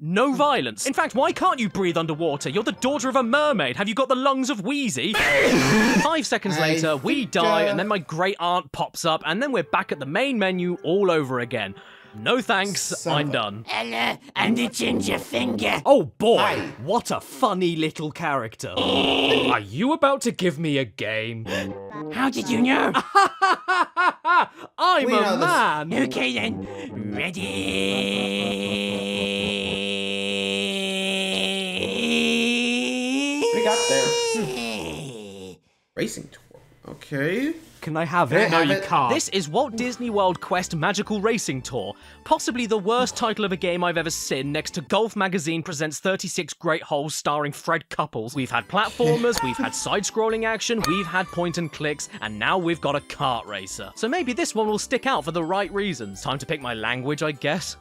No violence. In fact, why can't you breathe underwater? You're the daughter of a mermaid. Have you got the lungs of Wheezy? 5 seconds later, we die, and then my great aunt pops up, and then we're back at the main menu all over again. No thanks, I'm done. Ella and the ginger finger. Oh boy, what a funny little character. Are you about to give me a game? How did you know? I'm a man. Okay then, ready? We got there. Racing tour. Okay. Can I have it? No, you can't. This is Walt Disney World Quest Magical Racing Tour. Possibly the worst title of a game I've ever seen, next to Golf Magazine Presents 36 Great Holes starring Fred Couples. We've had platformers, we've had side-scrolling action, we've had point and clicks, and now we've got a kart racer. So maybe this one will stick out for the right reasons. Time to pick my language, I guess.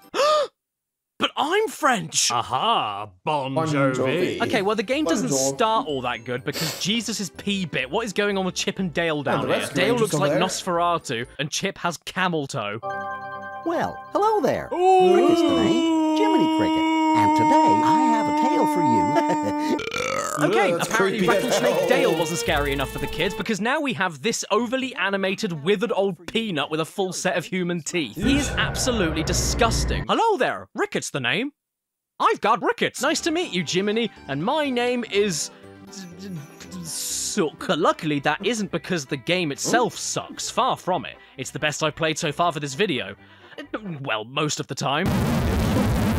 But I'm French! Aha, Bon Jovi. Okay, well, the game doesn't start all that good because Jesus is P-Bit. What is going on with Chip and Dale down here? Dale looks like Nosferatu, and Chip has camel toe. Well, hello there. Cricket's the name, Jiminy Cricket. And today, I have a tale for you. Okay, apparently Rattlesnake Dale wasn't scary enough for the kids, because now we have this overly animated, withered old peanut with a full set of human teeth. He is absolutely disgusting. Hello there, Ricket's the name. I've got Rickets. Nice to meet you, Jiminy, and my name is... Sook. Luckily, that isn't because the game itself sucks. Far from it. It's the best I've played so far for this video. Well, most of the time.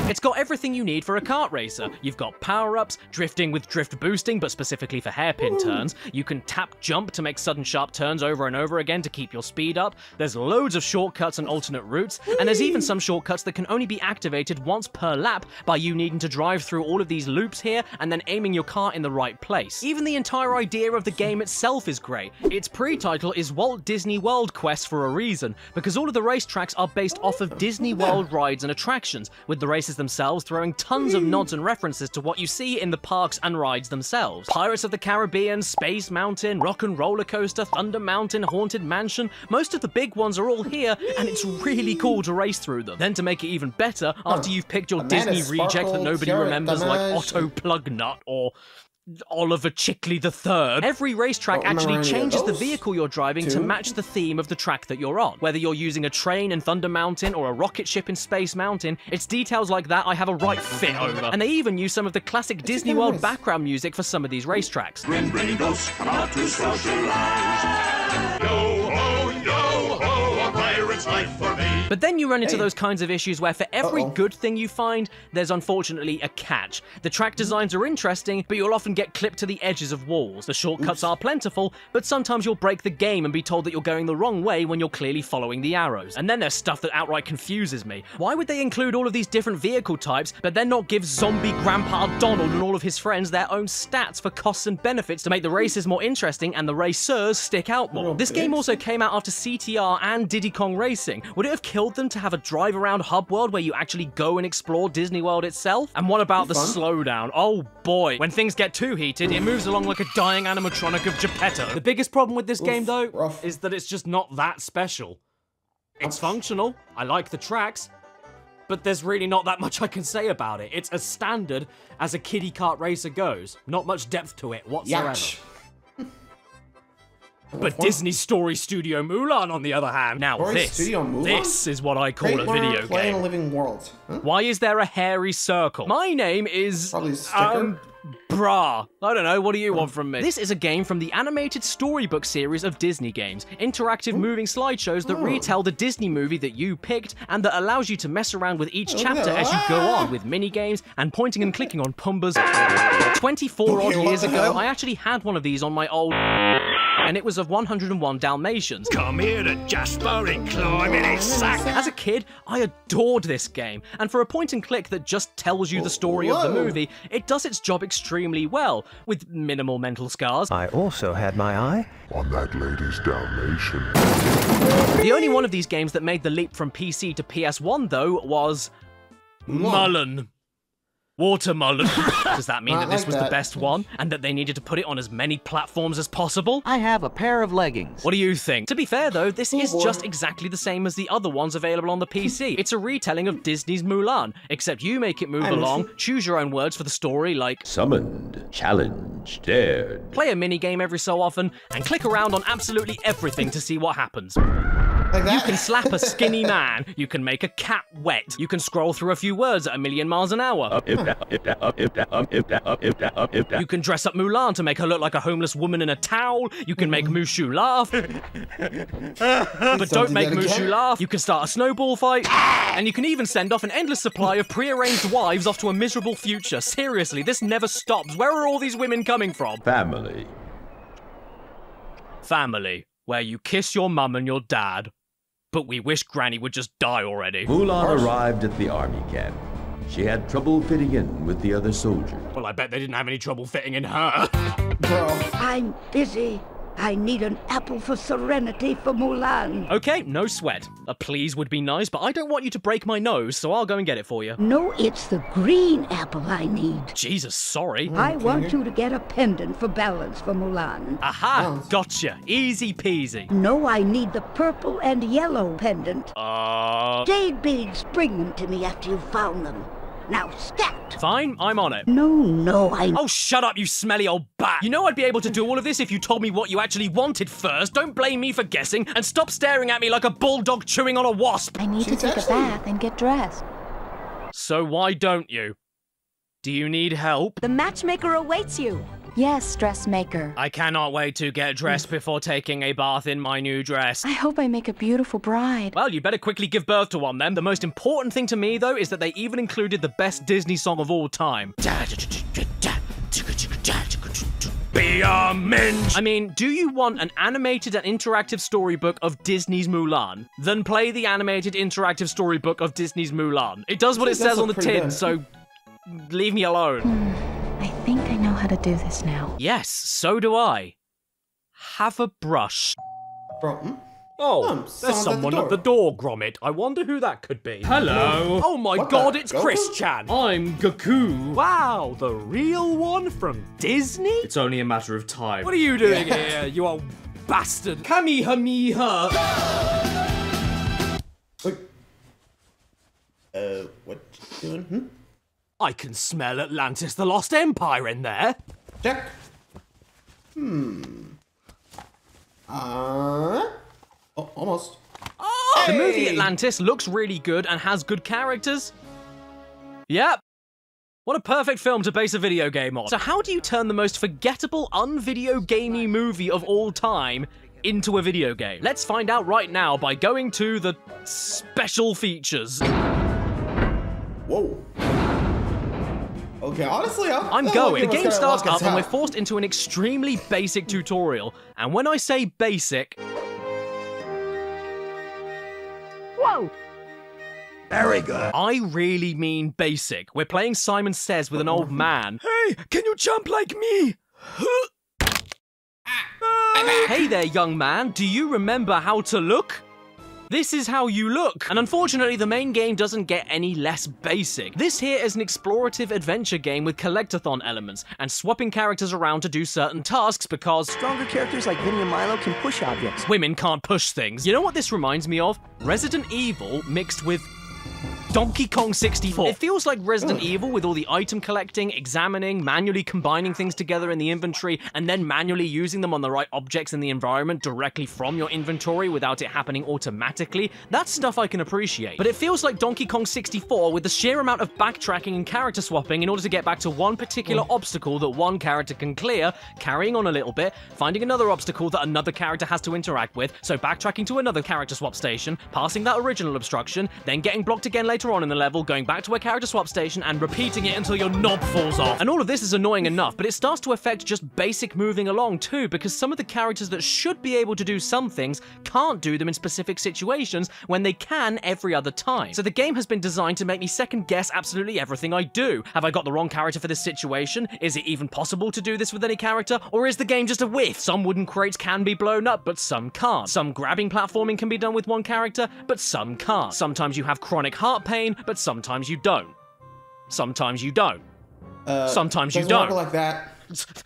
It's got everything you need for a kart racer. You've got power-ups, drifting with drift boosting, but specifically for hairpin turns. You can tap jump to make sudden sharp turns over and over again to keep your speed up. There's loads of shortcuts and alternate routes, and there's even some shortcuts that can only be activated once per lap by you needing to drive through all of these loops here and then aiming your car in the right place. Even the entire idea of the game itself is great. Its pre-title is Walt Disney World Quest for a reason, because all of the racetracks are based off of Disney World rides and attractions, with the races themselves throwing tons of nods and references to what you see in the parks and rides themselves. Pirates of the Caribbean, Space Mountain, Rock and Roller Coaster, Thunder Mountain, Haunted Mansion, most of the big ones are all here, and it's really cool to race through them. Then to make it even better, after you've picked your Disney reject that nobody remembers, like Otto Plugnut or Oliver Chickley III. Every racetrack actually changes the vehicle you're driving to match the theme of the track that you're on. Whether you're using a train in Thunder Mountain or a rocket ship in Space Mountain, it's details like that I have a right fit over. And they even use some of the classic Disney World background music for some of these racetracks. Bring gringos, come out to socialize. Yo ho, a pirate's life for me. But then you run into those kinds of issues where for every good thing you find, there's unfortunately a catch. The track designs are interesting, but you'll often get clipped to the edges of walls. The shortcuts are plentiful, but sometimes you'll break the game and be told that you're going the wrong way when you're clearly following the arrows. And then there's stuff that outright confuses me. Why would they include all of these different vehicle types, but then not give zombie Grandpa Donald and all of his friends their own stats for costs and benefits to make the races more interesting and the racers stick out more? This game also came out after CTR and Diddy Kong Racing. Would it have killed them to have a drive around hub world where you actually go and explore Disney World itself? And what about the slowdown? Oh boy, when things get too heated, it moves along like a dying animatronic of Geppetto. The biggest problem with this game, though, is that it's just not that special. It's functional, I like the tracks, but there's really not that much I can say about it. It's as standard as a kiddie kart racer goes. Not much depth to it whatsoever. But Disney Story Studio Mulan, on the other hand, now this is what I call a video Play in a game. living world. Huh? Why is there a hairy circle? My name is... Probably a sticker. Brah. I don't know, what do you want from me? This is a game from the animated storybook series of Disney games. Interactive moving slideshows that retell the Disney movie that you picked and that allows you to mess around with each chapter as you go on with mini-games and pointing and clicking on Pumbaa's. 24 odd years ago, I actually had one of these on my old... and it was of 101 Dalmatians. Come here to Jasper and climb in his sack. As a kid, I adored this game, and for a point-and-click that just tells you the story of the movie, it does its job extremely well, with minimal mental scars. I also had my eye on that lady's Dalmatian. The only one of these games that made the leap from PC to PS1, though, was... Mullen. Watermelon. Does that mean that this was the best one, and that they needed to put it on as many platforms as possible? I have a pair of leggings. What do you think? To be fair though, this is just exactly the same as the other ones available on the PC. It's a retelling of Disney's Mulan, except you make it move along, choose your own words for the story like summoned, challenged, dared. Play a minigame every so often, and click around on absolutely everything to see what happens. You can slap a skinny man, you can make a cat wet, you can scroll through a few words at 1,000,000 miles an hour. You can dress up Mulan to make her look like a homeless woman in a towel, you can make Mushu laugh. But don't make Mushu laugh, you can start a snowball fight, and you can even send off an endless supply of pre-arranged wives off to a miserable future. Seriously, this never stops. Where are all these women coming from? Family. Family, where you kiss your mum and your dad. But we wish Granny would just die already. Mulan arrived at the army camp. She had trouble fitting in with the other soldiers. Well, I bet they didn't have any trouble fitting in her. I'm busy. I need an apple for serenity for Mulan. Okay, no sweat. A please would be nice, but I don't want you to break my nose, so I'll go and get it for you. No, it's the green apple I need. Jesus, sorry. I want you to get a pendant for balance for Mulan. Aha, gotcha. Easy peasy. No, I need the purple and yellow pendant. Jade beads, bring them to me after you've found them. Now, scat! Fine, I'm on it. No, Oh, shut up, you smelly old bat! You know I'd be able to do all of this if you told me what you actually wanted first. Don't blame me for guessing, and stop staring at me like a bulldog chewing on a wasp! I need to take a bath and get dressed. So why don't you? Do you need help? The matchmaker awaits you. Yes, dressmaker. I cannot wait to get dressed before taking a bath in my new dress. I hope I make a beautiful bride. Well, you better quickly give birth to one then. The most important thing to me, though, is that they even included the best Disney song of all time. Be a minge! I mean, do you want an animated and interactive storybook of Disney's Mulan? Then play the animated interactive storybook of Disney's Mulan. It does what it says on the tin, so leave me alone. I think I know how to do this now. Yes, so do I. Have a brush. Oh, there's someone at the door, Gromit. I wonder who that could be. Hello. Oh my god, it's Chris-chan. I'm Goku. Wow, the real one from Disney? It's only a matter of time. What are you doing here, you old bastard? Kamehameha. What you doing? I can smell Atlantis the Lost Empire in there. Check. Almost. Oh! The movie Atlantis looks really good and has good characters. Yep. What a perfect film to base a video game on. So how do you turn the most forgettable, un-video gamey movie of all time into a video game? Let's find out right now by going to the special features. Whoa. Okay, honestly, I'm going. The game starts up and we're forced into an extremely basic tutorial. And when I say basic... Whoa! Very good. I really mean basic. We're playing Simon Says with an old man. Hey, can you jump like me? Hey there, young man. Do you remember how to look? This is how you look. And unfortunately, the main game doesn't get any less basic. This here is an explorative adventure game with collectathon elements and swapping characters around to do certain tasks because stronger characters like Vinny and Milo can push objects. Women can't push things. You know what this reminds me of? Resident Evil mixed with Donkey Kong 64. It feels like Resident Evil with all the item collecting, examining, manually combining things together in the inventory, and then manually using them on the right objects in the environment directly from your inventory without it happening automatically. That's stuff I can appreciate. But it feels like Donkey Kong 64 with the sheer amount of backtracking and character swapping in order to get back to one particular obstacle that one character can clear, carrying on a little bit, finding another obstacle that another character has to interact with, so backtracking to another character swap station, passing that original obstruction, then getting blocked again later on in the level, going back to a character swap station and repeating it until your knob falls off. And all of this is annoying enough, but it starts to affect just basic moving along too, because some of the characters that should be able to do some things can't do them in specific situations when they can every other time. So the game has been designed to make me second guess absolutely everything I do. Have I got the wrong character for this situation? Is it even possible to do this with any character? Or is the game just a whiff? Some wooden crates can be blown up, but some can't. Some grabbing platforming can be done with one character, but some can't. Sometimes you have chronic heart pain, but sometimes you don't. Sometimes you don't. Sometimes you don't. Work like that.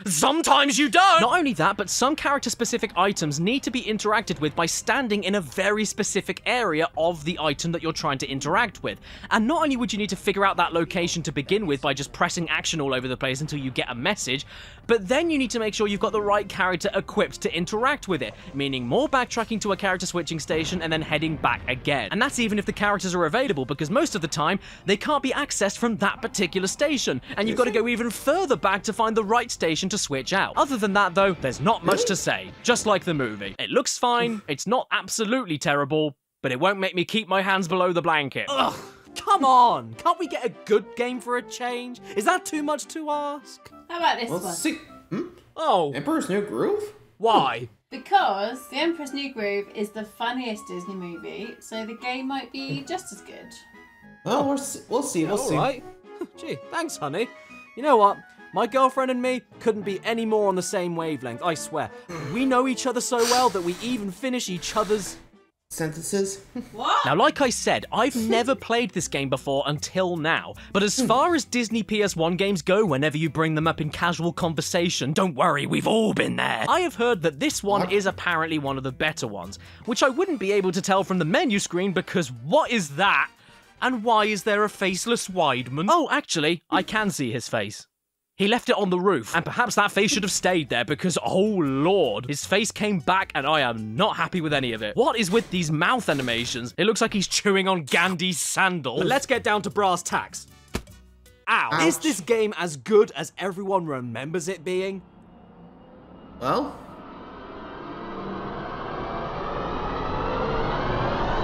Sometimes you don't! Not only that, but some character-specific items need to be interacted with by standing in a very specific area of the item that you're trying to interact with. And not only would you need to figure out that location to begin with by just pressing action all over the place until you get a message, but then you need to make sure you've got the right character equipped to interact with it, meaning more backtracking to a character switching station and then heading back again. And that's even if the characters are available, because most of the time, they can't be accessed from that particular station, and you've got to go even further back to find the right station to switch out. Other than that though, there's not much to say, just like the movie. It looks fine, it's not absolutely terrible, but it won't make me keep my hands below the blanket. Ugh, come on! Can't we get a good game for a change? Is that too much to ask? How about this one? See. Oh. Emperor's New Groove? Why? Because The Emperor's New Groove is the funniest Disney movie, so the game might be just as good. Oh, we'll see. We'll see. Alright. Gee, thanks, honey. You know what? My girlfriend and me couldn't be any more on the same wavelength, I swear. We know each other so well that we even finish each other's sentences. What? Now, like I said, I've never played this game before until now. But as far as Disney PS1 games go, whenever you bring them up in casual conversation, don't worry, we've all been there. I have heard that this one is apparently one of the better ones, which I wouldn't be able to tell from the menu screen because what is that? And why is there a faceless Weidman? Oh, actually, I can see his face. He left it on the roof, and perhaps that face should have stayed there because, oh lord, his face came back and I am not happy with any of it. What is with these mouth animations? It looks like he's chewing on Gandhi's sandal. But let's get down to brass tacks. Ow. Ouch. Is this game as good as everyone remembers it being? Well?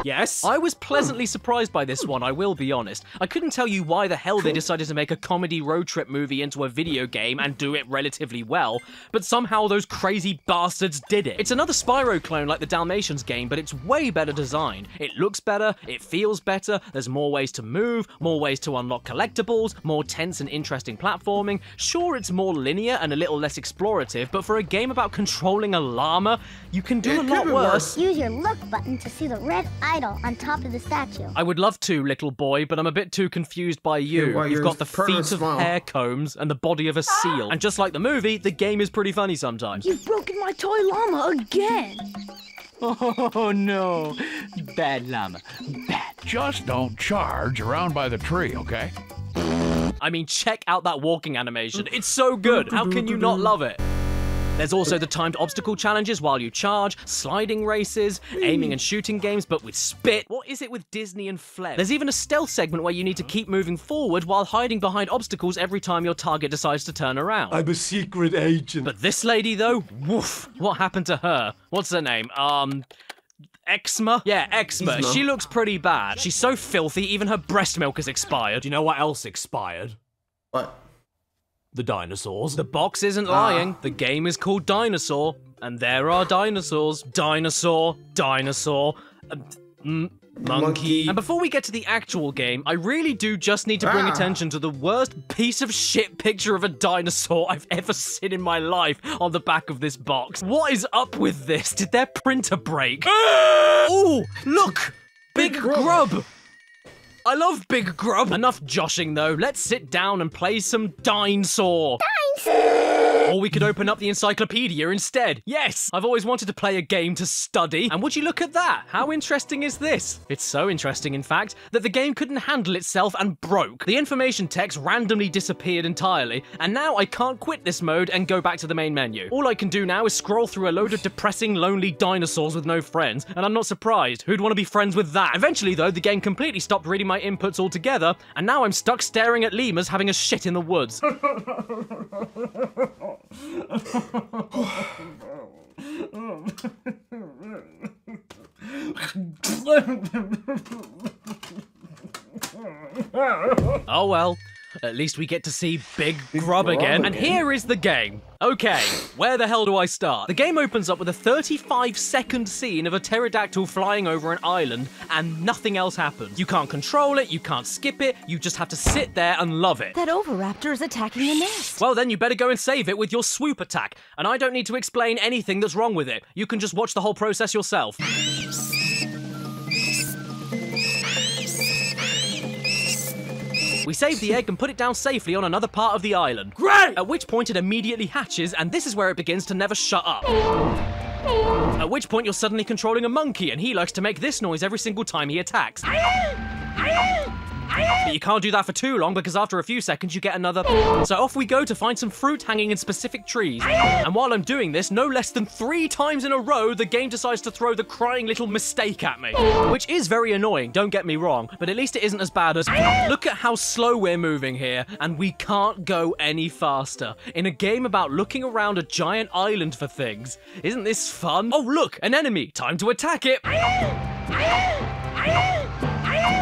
Yes? I was pleasantly surprised by this one, I will be honest. I couldn't tell you why the hell they decided to make a comedy road trip movie into a video game and do it relatively well, but somehow those crazy bastards did it. It's another Spyro clone like the Dalmatians game, but it's way better designed. It looks better, it feels better, there's more ways to move, more ways to unlock collectibles, more tense and interesting platforming. Sure, it's more linear and a little less explorative, but for a game about controlling a llama, you can do a lot worse. Use your look button to see the red idol on top of the statue. I would love to, little boy, but I'm a bit too confused by you. You've got the feet of hair combs and the body of a seal. And just like the movie, the game is pretty funny sometimes. You've broken my toy llama again. Oh no, bad llama, bad. Just don't charge around by the tree, okay? I mean, check out that walking animation. It's so good. How can you not love it? There's also the timed obstacle challenges while you charge, sliding races, aiming and shooting games, but with spit. What is it with Disney and Flem? There's even a stealth segment where you need to keep moving forward while hiding behind obstacles every time your target decides to turn around. I'm a secret agent. But this lady, though, woof. What happened to her? What's her name? Eczema? Yeah, Eczema. She looks pretty bad. She's so filthy, even her breast milk has expired. You know what else expired? What? The dinosaurs. The box isn't lying. The game is called Dinosaur, and there are dinosaurs. Dinosaur, dinosaur. Monkey. And before we get to the actual game, I really do just need to bring attention to the worst piece of shit picture of a dinosaur I've ever seen in my life on the back of this box. What is up with this? Did their printer break? Oh, look! Big Grub! I love Big Grub. Enough joshing though, let's sit down and play some Dinosaur. Or we could open up the encyclopedia instead. Yes, I've always wanted to play a game to study. And would you look at that? How interesting is this? It's so interesting, in fact, that the game couldn't handle itself and broke. The information text randomly disappeared entirely, and now I can't quit this mode and go back to the main menu. All I can do now is scroll through a load of depressing, lonely dinosaurs with no friends, and I'm not surprised. Who'd want to be friends with that? Eventually, though, the game completely stopped reading my inputs altogether, and now I'm stuck staring at lemurs having a shit in the woods. Oh well, at least we get to see Big Grub again. And here is the game. Okay, where the hell do I start? The game opens up with a 35-second scene of a pterodactyl flying over an island, and nothing else happens. You can't control it, you can't skip it, you just have to sit there and love it. That Oviraptor is attacking the nest. Well, then you better go and save it with your swoop attack, and I don't need to explain anything that's wrong with it. You can just watch the whole process yourself. We save the egg and put it down safely on another part of the island. Great! At which point it immediately hatches, and this is where it begins to never shut up. At which point you're suddenly controlling a monkey, and he likes to make this noise every single time he attacks. But you can't do that for too long, because after a few seconds you get another. So off we go to find some fruit hanging in specific trees. And while I'm doing this, no less than 3 times in a row, the game decides to throw the crying little mistake at me. Which is very annoying, don't get me wrong, but at least it isn't as bad as... Look at how slow we're moving here, and we can't go any faster. In a game about looking around a giant island for things. Isn't this fun? Oh look, an enemy, time to attack it.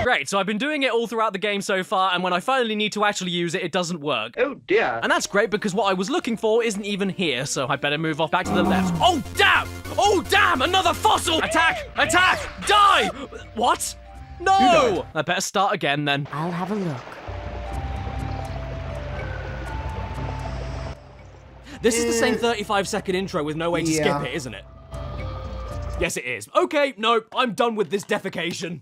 Great, so I've been doing it all throughout the game so far, and when I finally need to actually use it, it doesn't work. Oh dear. And that's great because what I was looking for isn't even here, so I better move off back to the left. Oh damn! Oh damn! Another fossil! Attack! Attack! Die! What? No! I better start again then. I'll have a look. This is the same 35-second intro with no way to skip it, isn't it? Yes, it is. Okay, no, I'm done with this defecation.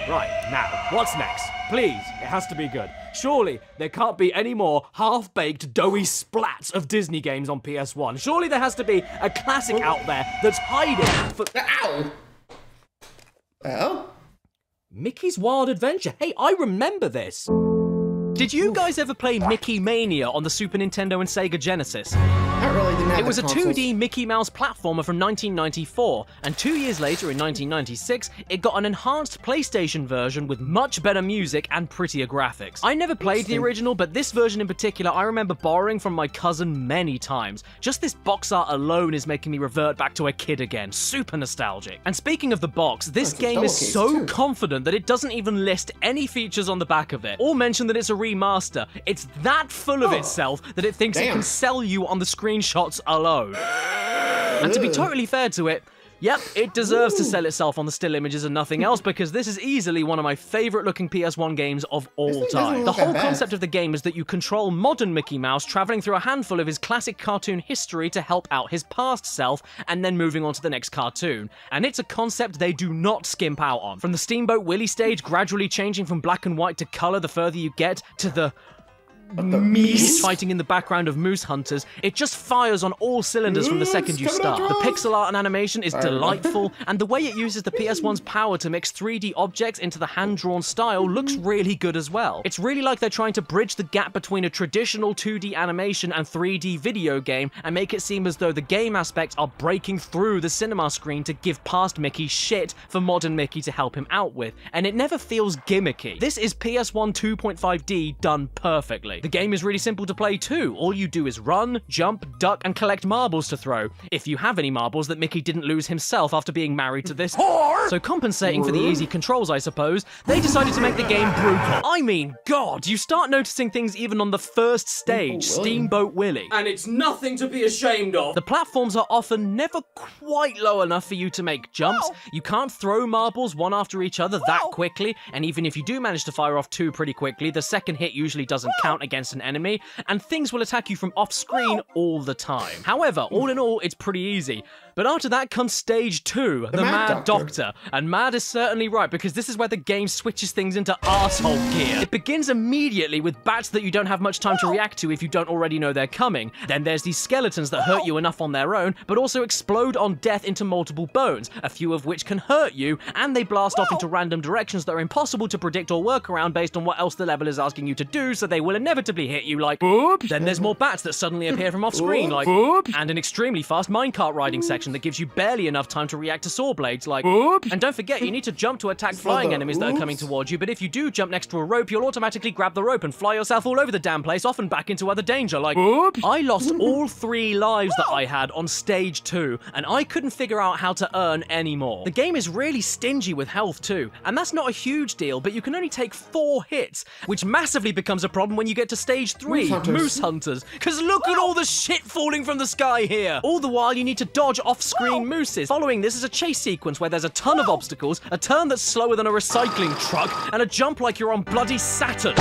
Right, now, what's next? Please, it has to be good. Surely there can't be any more half-baked, doughy splats of Disney games on PS1. Surely there has to be a classic out there that's hiding for... Ow! Well? Mickey's Wild Adventure. Hey, I remember this. Did you guys ever play Mickey Mania on the Super Nintendo and Sega Genesis? Not really, didn't have It was a consoles. 2D Mickey Mouse platformer from 1994, and 2 years later, in 1996, it got an enhanced PlayStation version with much better music and prettier graphics. I never played the original, but this version in particular I remember borrowing from my cousin many times. Just this box art alone is making me revert back to a kid again. Super nostalgic. And speaking of the box, this game is so confident that it doesn't even list any features on the back of it, or mention that it's a remaster. It's that full of itself that it thinks it can sell you on the screenshots alone. And to be totally fair to it, yep, it deserves to sell itself on the still images and nothing else, because this is easily one of my favorite looking PS1 games of all time. The whole concept of the game is that you control modern Mickey Mouse traveling through a handful of his classic cartoon history to help out his past self, and then moving on to the next cartoon. And it's a concept they do not skimp out on. From the Steamboat Willie stage gradually changing from black and white to color the further you get, to the Meese fighting in the background of moose hunters, it just fires on all cylinders from the second you start. The pixel art and animation is delightful, and the way it uses the PS1's power to mix 3D objects into the hand-drawn style looks really good as well. It's really like they're trying to bridge the gap between a traditional 2D animation and 3D video game and make it seem as though the game aspects are breaking through the cinema screen to give past Mickey shit for modern Mickey to help him out with, and it never feels gimmicky. This is PS1 2.5D done perfectly. family. The game is really simple to play too. All you do is run, jump, duck, and collect marbles to throw. If you have any marbles that Mickey didn't lose himself after being married to this whore. So compensating for the easy controls, I suppose, they decided to make the game brutal. I mean, God, you start noticing things even on the first stage, Steamboat Willie. And it's nothing to be ashamed of. The platforms are often never quite low enough for you to make jumps. You can't throw marbles one after each other that quickly, and even if you do manage to fire off 2 pretty quickly, the second hit usually doesn't count against an enemy, and things will attack you from off-screen all the time. However, all in all, it's pretty easy. But after that comes stage 2, the Mad Doctor. And mad is certainly right, because this is where the game switches things into arsehole gear. It begins immediately with bats that you don't have much time to react to if you don't already know they're coming. Then there's these skeletons that hurt you enough on their own, but also explode on death into multiple bones, a few of which can hurt you, and they blast off into random directions that are impossible to predict or work around based on what else the level is asking you to do, so they will inevitably hit you like boop. Then there's more bats that suddenly appear from off screen like boop, and an extremely fast minecart riding section that gives you barely enough time to react to saw blades like boop. And don't forget, you need to jump to attack flying enemies that are coming towards you, but if you do jump next to a rope, you'll automatically grab the rope and fly yourself all over the damn place, often back into other danger like boop. I lost all 3 lives that I had on stage 2, and I couldn't figure out how to earn any more. The game is really stingy with health too, and that's not a huge deal, but you can only take 4 hits, which massively becomes a problem when you get to stage 3, Moose Hunters, because look at all the shit falling from the sky here. All the while you need to dodge off-screen mooses. Following this is a chase sequence where there's a ton of obstacles, a turn that's slower than a recycling truck, and a jump like you're on bloody Saturn.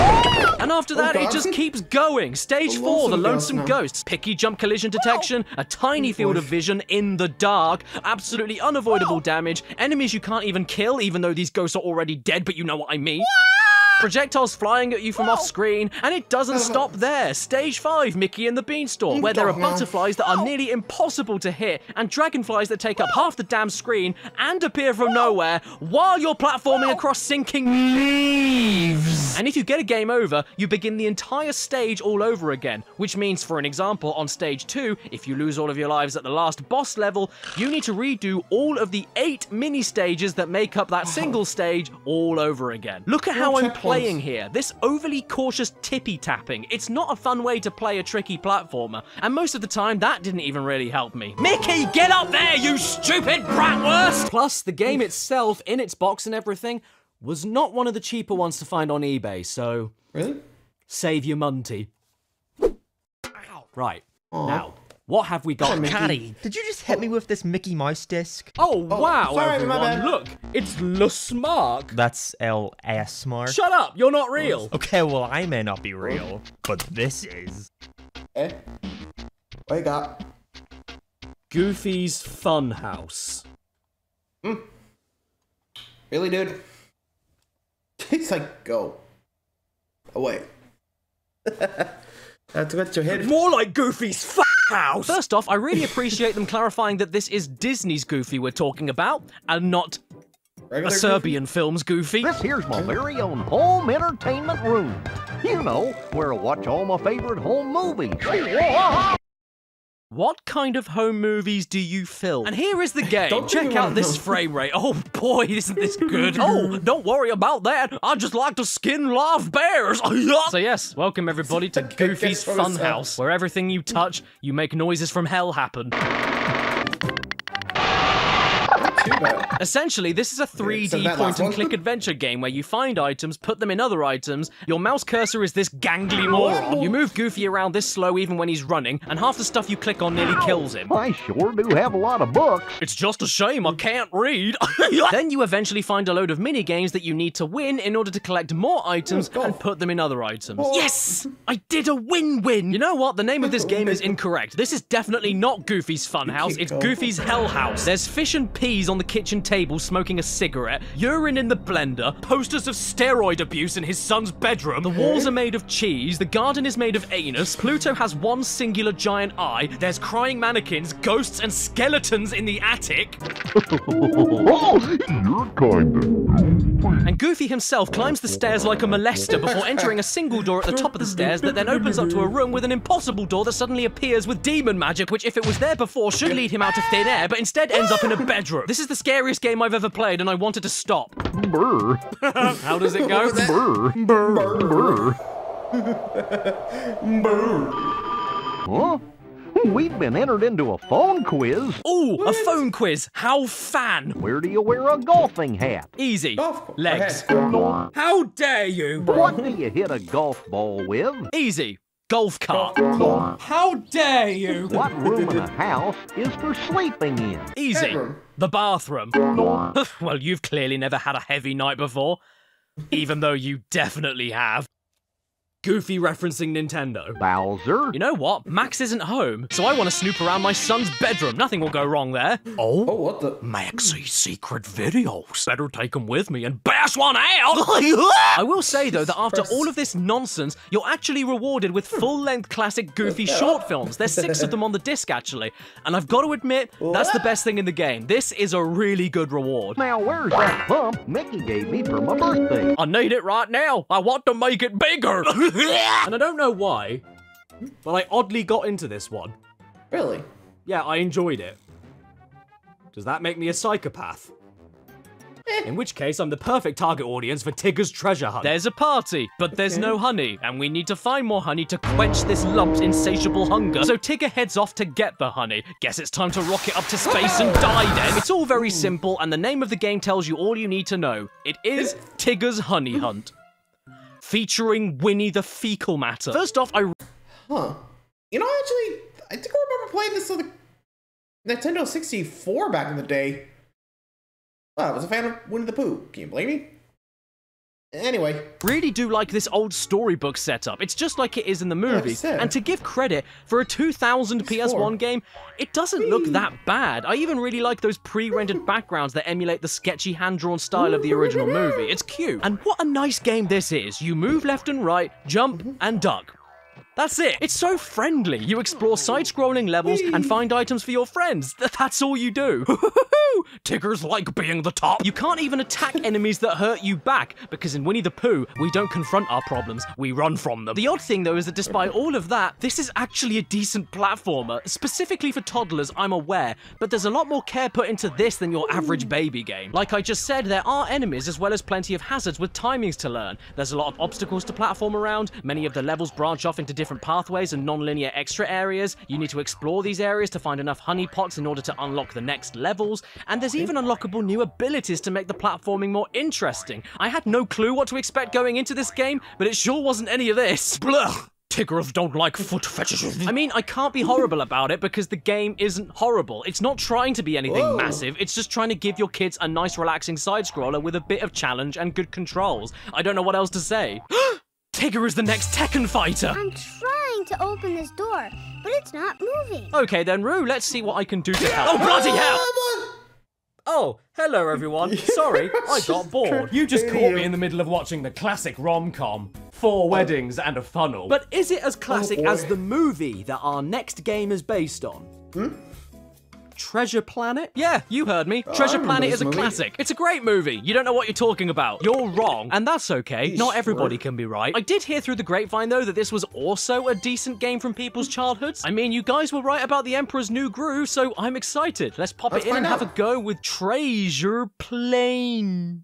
And after that, it just keeps going. Stage 4, the Lonesome Ghosts. Picky jump collision detection, a tiny field of vision in the dark, absolutely unavoidable damage, enemies you can't even kill, even though these ghosts are already dead, but you know what I mean. Projectiles flying at you from off screen, and it doesn't stop there. Stage 5, Mickey and the Beanstalk, where there are butterflies that are nearly impossible to hit, and dragonflies that take up half the damn screen and appear from nowhere while you're platforming across sinking leaves. And if you get a game over, you begin the entire stage all over again, which means, for an example, on stage 2, if you lose all of your lives at the last boss level, you need to redo all of the 8 mini stages that make up that single stage all over again. Look at how I'm playing here. This overly cautious tippy tapping. It's not a fun way to play a tricky platformer, and most of the time that didn't even really help me. Mickey, get up there, you stupid bratwurst! Plus, the game itself, in its box and everything, was not one of the cheaper ones to find on eBay, so... Really? Save your money. Right. Now, what have we got? Caddy, did you just hit me with this Mickey Mouse disc? Oh, wow, sorry, everyone. my bad. Look, it's Le Smart. That's L.S. Smart. Shut up, you're not real. Okay, well, I may not be real, but this is. Eh? What you got? Goofy's Funhouse. Really, dude? It's like, go. Away. That's what your head. More like Goofy's house. First off, I really appreciate them clarifying that this is Disney's Goofy we're talking about, and not a Serbian film's Goofy. This here's my very own home entertainment room. You know, where I watch all my favorite home movies. What kind of home movies do you film? And here is the game. Check out this frame rate. Oh boy, isn't this good? Oh, don't worry about that. I just like to skin live bears. So yes, welcome everybody to Goofy's Funhouse, where everything you touch, you make noises from hell happen. Essentially, this is a 3D point-and-click adventure game where you find items, put them in other items, your mouse cursor is this gangly moron, you move Goofy around this slow even when he's running, and half the stuff you click on nearly kills him. I sure do have a lot of books. It's just a shame I can't read. Then you eventually find a load of mini-games that you need to win in order to collect more items and put them in other items. Yes! I did a win-win! You know what? The name of this game is incorrect. This is definitely not Goofy's Funhouse, it's Goofy's Hell House. There's fish and peas on the kitchen table smoking a cigarette, urine in the blender, posters of steroid abuse in his son's bedroom, the walls are made of cheese, the garden is made of anus, Pluto has one singular giant eye, there's crying mannequins, ghosts and skeletons in the attic. You're kinda. And Goofy himself climbs the stairs like a molester before entering a single door at the top of the stairs that then opens up to a room with an impossible door that suddenly appears with demon magic, which if it was there before should lead him out of thin air, but instead ends up in a bedroom. This is the scariest game I've ever played and I wanted to stop. Brr. How does it go? Brr. Brr. Huh? We've been entered into a phone quiz. Ooh, a phone quiz. How fan. Where do you wear a golfing hat? Easy. Legs. How dare you? What do you hit a golf ball with? Easy. Golf cart. How dare you? What room in a house is for sleeping in? Easy. Bedroom. The bathroom. Well, you've clearly never had a heavy night before. Even though you definitely have. Goofy referencing Nintendo. Bowser? You know what? Max isn't home, so I want to snoop around my son's bedroom. Nothing will go wrong there. Oh, what the? Maxie's secret videos. Better take them with me and bash one out! I will say, though, that after all of this nonsense, you're actually rewarded with full-length classic Goofy short films. There's 6 of them on the disc, actually. And I've got to admit, that's the best thing in the game. This is a really good reward. Now, where's that pump Mickey gave me for my birthday? I need it right now. I want to make it bigger. And I don't know why, but I oddly got into this one. Really? Yeah, I enjoyed it. Does that make me a psychopath? In which case, I'm the perfect target audience for Tigger's treasure hunt. There's a party, but there's no honey, and we need to find more honey to quench this lump's insatiable hunger. So Tigger heads off to get the honey. Guess it's time to rocket up to space and die then. It's all very simple, and the name of the game tells you all you need to know. It is Tigger's Honey Hunt. Featuring Winnie the Fecal Matter. First off, You know, actually, I think I remember playing this on the Nintendo 64 back in the day. Well, I was a fan of Winnie the Pooh. Can you blame me? Anyway. Really do like this old storybook setup. It's just like it is in the movie. And to give credit, for a 2000 PS1 game, it doesn't look that bad. I even really like those pre-rendered backgrounds that emulate the sketchy hand-drawn style of the original movie. It's cute. And what a nice game this is. You move left and right, jump, and duck. That's it. It's so friendly. You explore side-scrolling levels and find items for your friends. That's all you do. Tiggers like being the top. You can't even attack enemies that hurt you back, because in Winnie the Pooh, we don't confront our problems, we run from them. The odd thing, though, is that despite all of that, this is actually a decent platformer. Specifically for toddlers, I'm aware, but there's a lot more care put into this than your average baby game. Like I just said, there are enemies as well as plenty of hazards with timings to learn. There's a lot of obstacles to platform around. Many of the levels branch off into different pathways and non-linear extra areas. You need to explore these areas to find enough honey pots in order to unlock the next levels, and there's even unlockable new abilities to make the platforming more interesting. I had no clue what to expect going into this game, but it sure wasn't any of this. Blech! Tiggers don't like foot fetishes. I mean, I can't be horrible about it because the game isn't horrible. It's not trying to be anything massive. It's just trying to give your kids a nice relaxing side-scroller with a bit of challenge and good controls. I don't know what else to say. Tigger is the next Tekken fighter! I'm trying to open this door, but it's not moving. Okay then, Roo, let's see what I can do to help. Oh, bloody hell! Oh, hello everyone. Sorry, I got bored. You just caught me in the middle of watching the classic rom-com. 4 weddings and a funnel. But is it as classic as the movie that our next game is based on? Treasure Planet? Yeah, you heard me. Treasure Planet is a classic. It's a great movie. You don't know what you're talking about. You're wrong. And that's okay. Not everybody can be right. I did hear through the grapevine, though, that this was also a decent game from people's childhoods. I mean, you guys were right about the Emperor's New Groove, so I'm excited. Let's pop it in and have a go with Treasure Plane.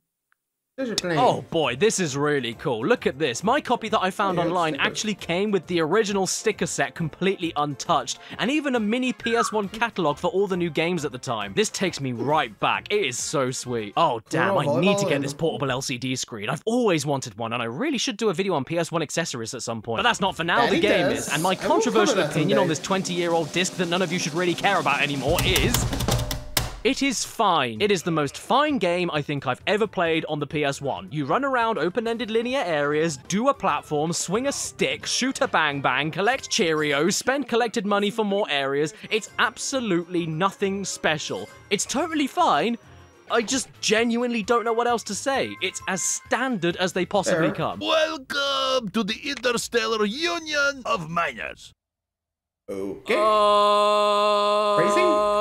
Oh boy, this is really cool. Look at this. My copy that I found online actually came with the original sticker set completely untouched, and even a mini PS1 catalog for all the new games at the time. This takes me right back. It is so sweet. Oh damn, I need to get this portable LCD screen. I've always wanted one, and I really should do a video on PS1 accessories at some point. But that's not for now, the game is. And my controversial opinion on this 20-year-old disc that none of you should really care about anymore is... it is fine. It is the most fine game I think I've ever played on the PS1. You run around open-ended linear areas, do a platform, swing a stick, shoot a bang-bang, collect Cheerios, spend collected money for more areas. It's absolutely nothing special. It's totally fine. I just genuinely don't know what else to say. It's as standard as they possibly come. Welcome to the Interstellar Union of Miners. Okay.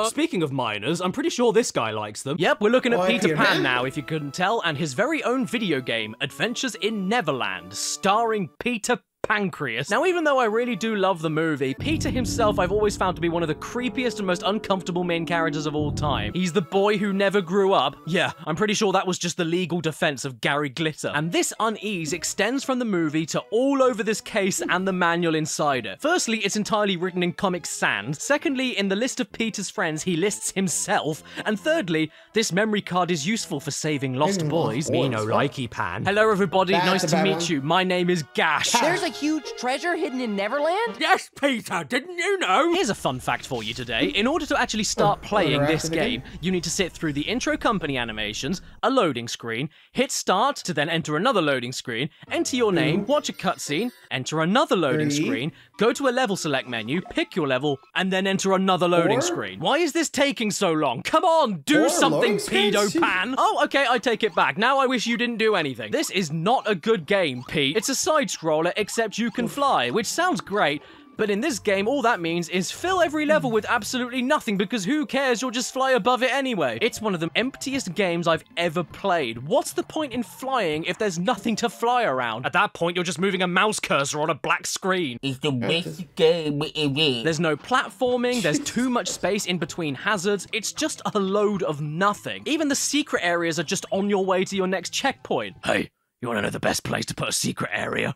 Speaking of miners, I'm pretty sure this guy likes them. Yep, we're looking at Peter Pan now, if you couldn't tell, and his very own video game, Adventures in Neverland, starring Peter pancreas. Now, even though I really do love the movie, Peter himself I've always found to be one of the creepiest and most uncomfortable main characters of all time. He's the boy who never grew up. Yeah, I'm pretty sure that was just the legal defense of Gary Glitter. And this unease extends from the movie to all over this case and the manual inside it. Firstly, it's entirely written in Comic Sans. Secondly, in the list of Peter's friends, he lists himself. And thirdly, this memory card is useful for saving lost boys. Me no likey pan. Hello, everybody. That's nice a to bad meet one. you. My name is Gash. There's a huge treasure hidden in Neverland? Yes, Peter, didn't you know? Here's a fun fact for you today. In order to actually start playing this game, you need to sit through the intro company animations, a loading screen, hit start to then enter another loading screen, enter your name, watch a cutscene, enter another loading screen, go to a level select menu, pick your level, and then enter another loading screen. Why is this taking so long? Come on, do something, pedo pan. Oh, okay, I take it back. Now I wish you didn't do anything. This is not a good game, Pete. It's a side-scroller, except you can fly, which sounds great, but in this game, all that means is fill every level with absolutely nothing, because who cares, you'll just fly above it anyway. It's one of the emptiest games I've ever played. What's the point in flying if there's nothing to fly around? At that point, you're just moving a mouse cursor on a black screen. It's the best game ever. There's no platforming, there's too much space in between hazards, it's just a load of nothing. Even the secret areas are just on your way to your next checkpoint. Hey, you wanna know the best place to put a secret area?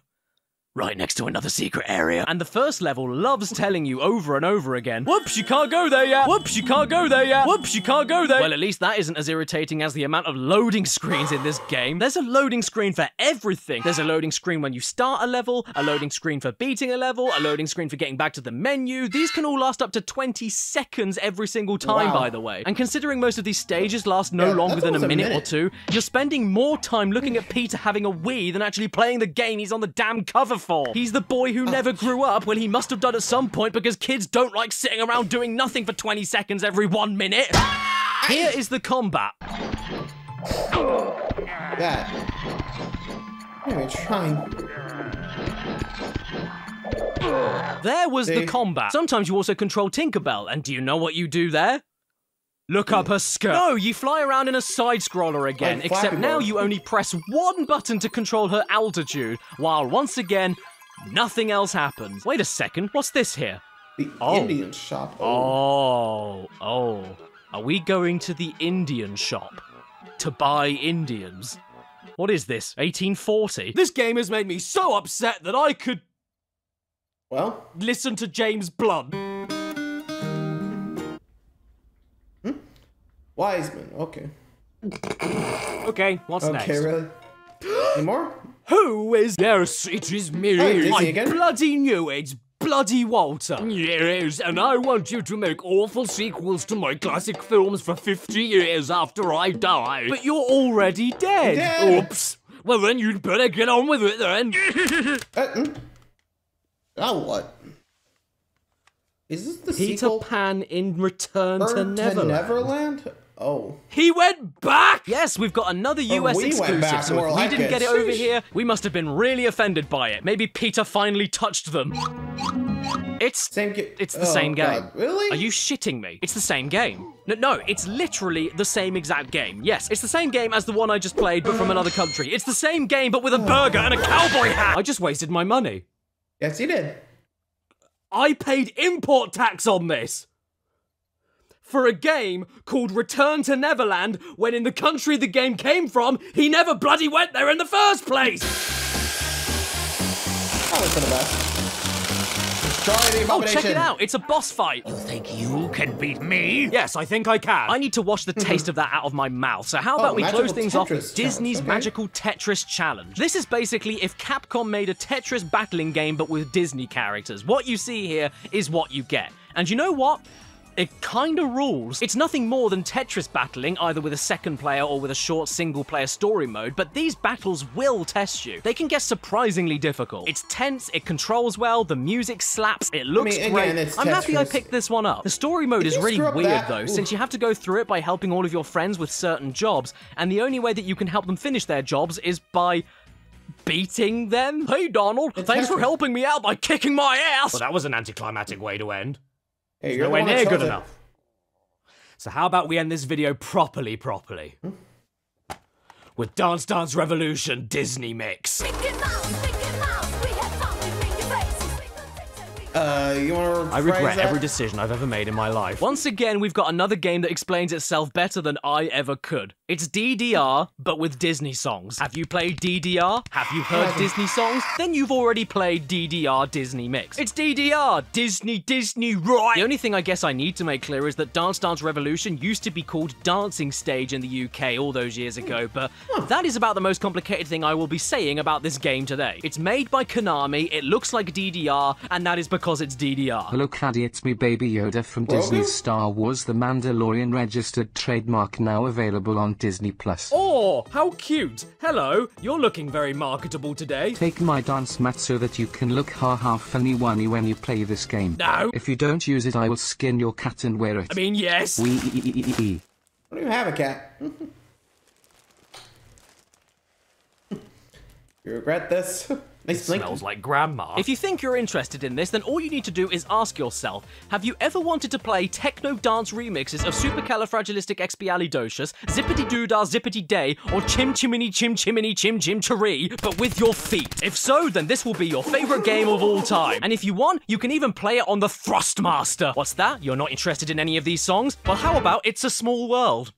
Right next to another secret area. And the first level loves telling you over and over again, whoops, you can't go there yet. Whoops, you can't go there yet. Whoops, you can't go there. Well, at least that isn't as irritating as the amount of loading screens in this game. There's a loading screen for everything. There's a loading screen when you start a level, a loading screen for beating a level, a loading screen for getting back to the menu. These can all last up to 20 seconds every single time, by the way. And considering most of these stages last no longer than a minute or two, you're spending more time looking at Peter having a wee than actually playing the game he's on the damn cover for. He's the boy who never grew up. Well, he must have done at some point, because kids don't like sitting around doing nothing for 20 seconds every 1 minute. Here is the combat. That. Anyway, trying. There was the combat. Sometimes you also control Tinkerbell, and do you know what you do there? Look up her skirt. No, you fly around in a side-scroller again, except now you only press one button to control her altitude, while once again, nothing else happens. Wait a second, what's this here? The Indian shop. Oh. Are we going to the Indian shop to buy Indians? What is this, 1840? This game has made me so upset that I could... Well? Listen to James Blunt. Wiseman, okay. Okay, what's next? Okay, really? Any more? Who is... Yes, it is me. Oh, Disney I again? bloody knew it. Bloody Walter. Yes, and I want you to make awful sequels to my classic films for 50 years after I die. But you're already dead. Oops. Well, then you'd better get on with it then. Now what? Is this the Peter sequel? Pan in Return to Neverland? Oh. He went back! Yes, we've got another US we went exclusive, back, so more if we like didn't it. get it over here, we must have been really offended by it. Maybe Peter finally touched them. It's the same game. God, really? Are you shitting me? It's the same game. No, it's literally the same exact game. Yes, it's the same game as the one I just played, but from another country. It's the same game, but with a burger and a cowboy hat. I just wasted my money. Yes, you did. I paid import tax on this! For a game called Return to Neverland, when in the country the game came from, he never bloody went there in the first place! That was for the best. Destroy the abomination. Oh, check it out, it's a boss fight! You think you can beat me? Yes, I think I can. I need to wash the taste of that out of my mouth, so how about we close things off with Disney's Magical Tetris Challenge. This is basically if Capcom made a Tetris battling game but with Disney characters. What you see here is what you get. And you know what? It kinda rules. It's nothing more than Tetris battling, either with a second player or with a short single-player story mode, but these battles will test you. They can get surprisingly difficult. It's tense, it controls well, the music slaps, it looks great. I'm happy I picked this one up. The story mode is really weird though, since you have to go through it by helping all of your friends with certain jobs, and the only way that you can help them finish their jobs is by beating them? Hey Donald, thanks for helping me out by kicking my ass! Well, that was an anticlimactic way to end. Hey, It's you're nowhere the one that near good chose it. enough. So how about we end this video properly? With Dance Dance Revolution Disney Mix. Mickey Mouse, we have fun with You want to I regret every decision I've ever made in my life. Once again, we've got another game that explains itself better than I ever could. It's DDR, but with Disney songs. Have you played DDR? Have you heard Disney songs? Then you've already played DDR Disney Mix. It's DDR, Disney, right? The only thing I guess I need to make clear is that Dance Dance Revolution used to be called Dancing Stage in the UK all those years ago, but that is about the most complicated thing I will be saying about this game today. It's made by Konami, it looks like DDR, and that is because it's DDR. Hello Caddy, it's me Baby Yoda from Disney's Star Wars The Mandalorian registered trademark, now available on Disney+. Oh, how cute! Hello, you're looking very marketable today. Take my dance mat so that you can look ha-ha funny-wunny when you play this game. No! If you don't use it, I will skin your cat and wear it. I mean, yes! I don't even have a cat. You regret this? It smells like grandma. If you think you're interested in this, then all you need to do is ask yourself, have you ever wanted to play techno dance remixes of Supercalifragilisticexpialidocious, Zippity-Doo-Dah Zippity-Day, or Chim Chiminy Chim Chiminy Chim Chim Chiree, but with your feet? If so, then this will be your favorite game of all time. And if you want, you can even play it on the Thrustmaster. What's that? You're not interested in any of these songs? Well, how about It's a Small World?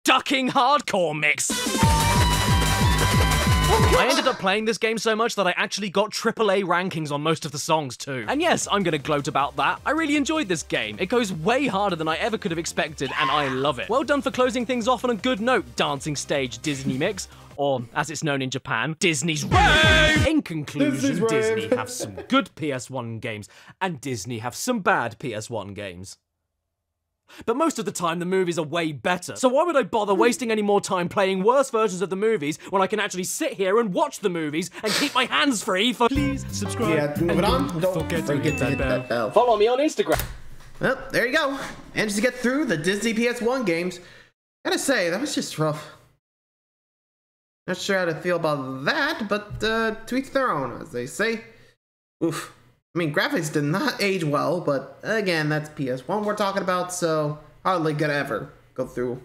Ducking Hardcore Mix. I ended up playing this game so much that I actually got AAA rankings on most of the songs too. And yes, I'm gonna gloat about that. I really enjoyed this game. It goes way harder than I ever could have expected, and I love it. Well done for closing things off on a good note, Dancing Stage Disney Mix. Or, as it's known in Japan, Disney's Rave! In conclusion, Disney have some good PS1 games, and Disney have some bad PS1 games. But most of the time, the movies are way better. So why would I bother wasting any more time playing worse versions of the movies when I can actually sit here and watch the movies and keep my hands free for— Please subscribe. Yeah, moving on. Don't forget to hit that bell. Follow me on Instagram. Well, there you go. Managed to get through the Disney PS1 games. Gotta say, that was just rough. Not sure how to feel about that, but to each their own, as they say. Oof. I mean, graphics did not age well, but again, that's PS1 we're talking about, so hardly gonna ever go through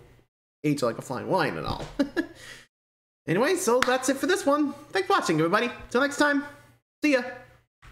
age like a fine wine and all. Anyway, so that's it for this one. Thanks for watching, everybody. Till next time, see ya.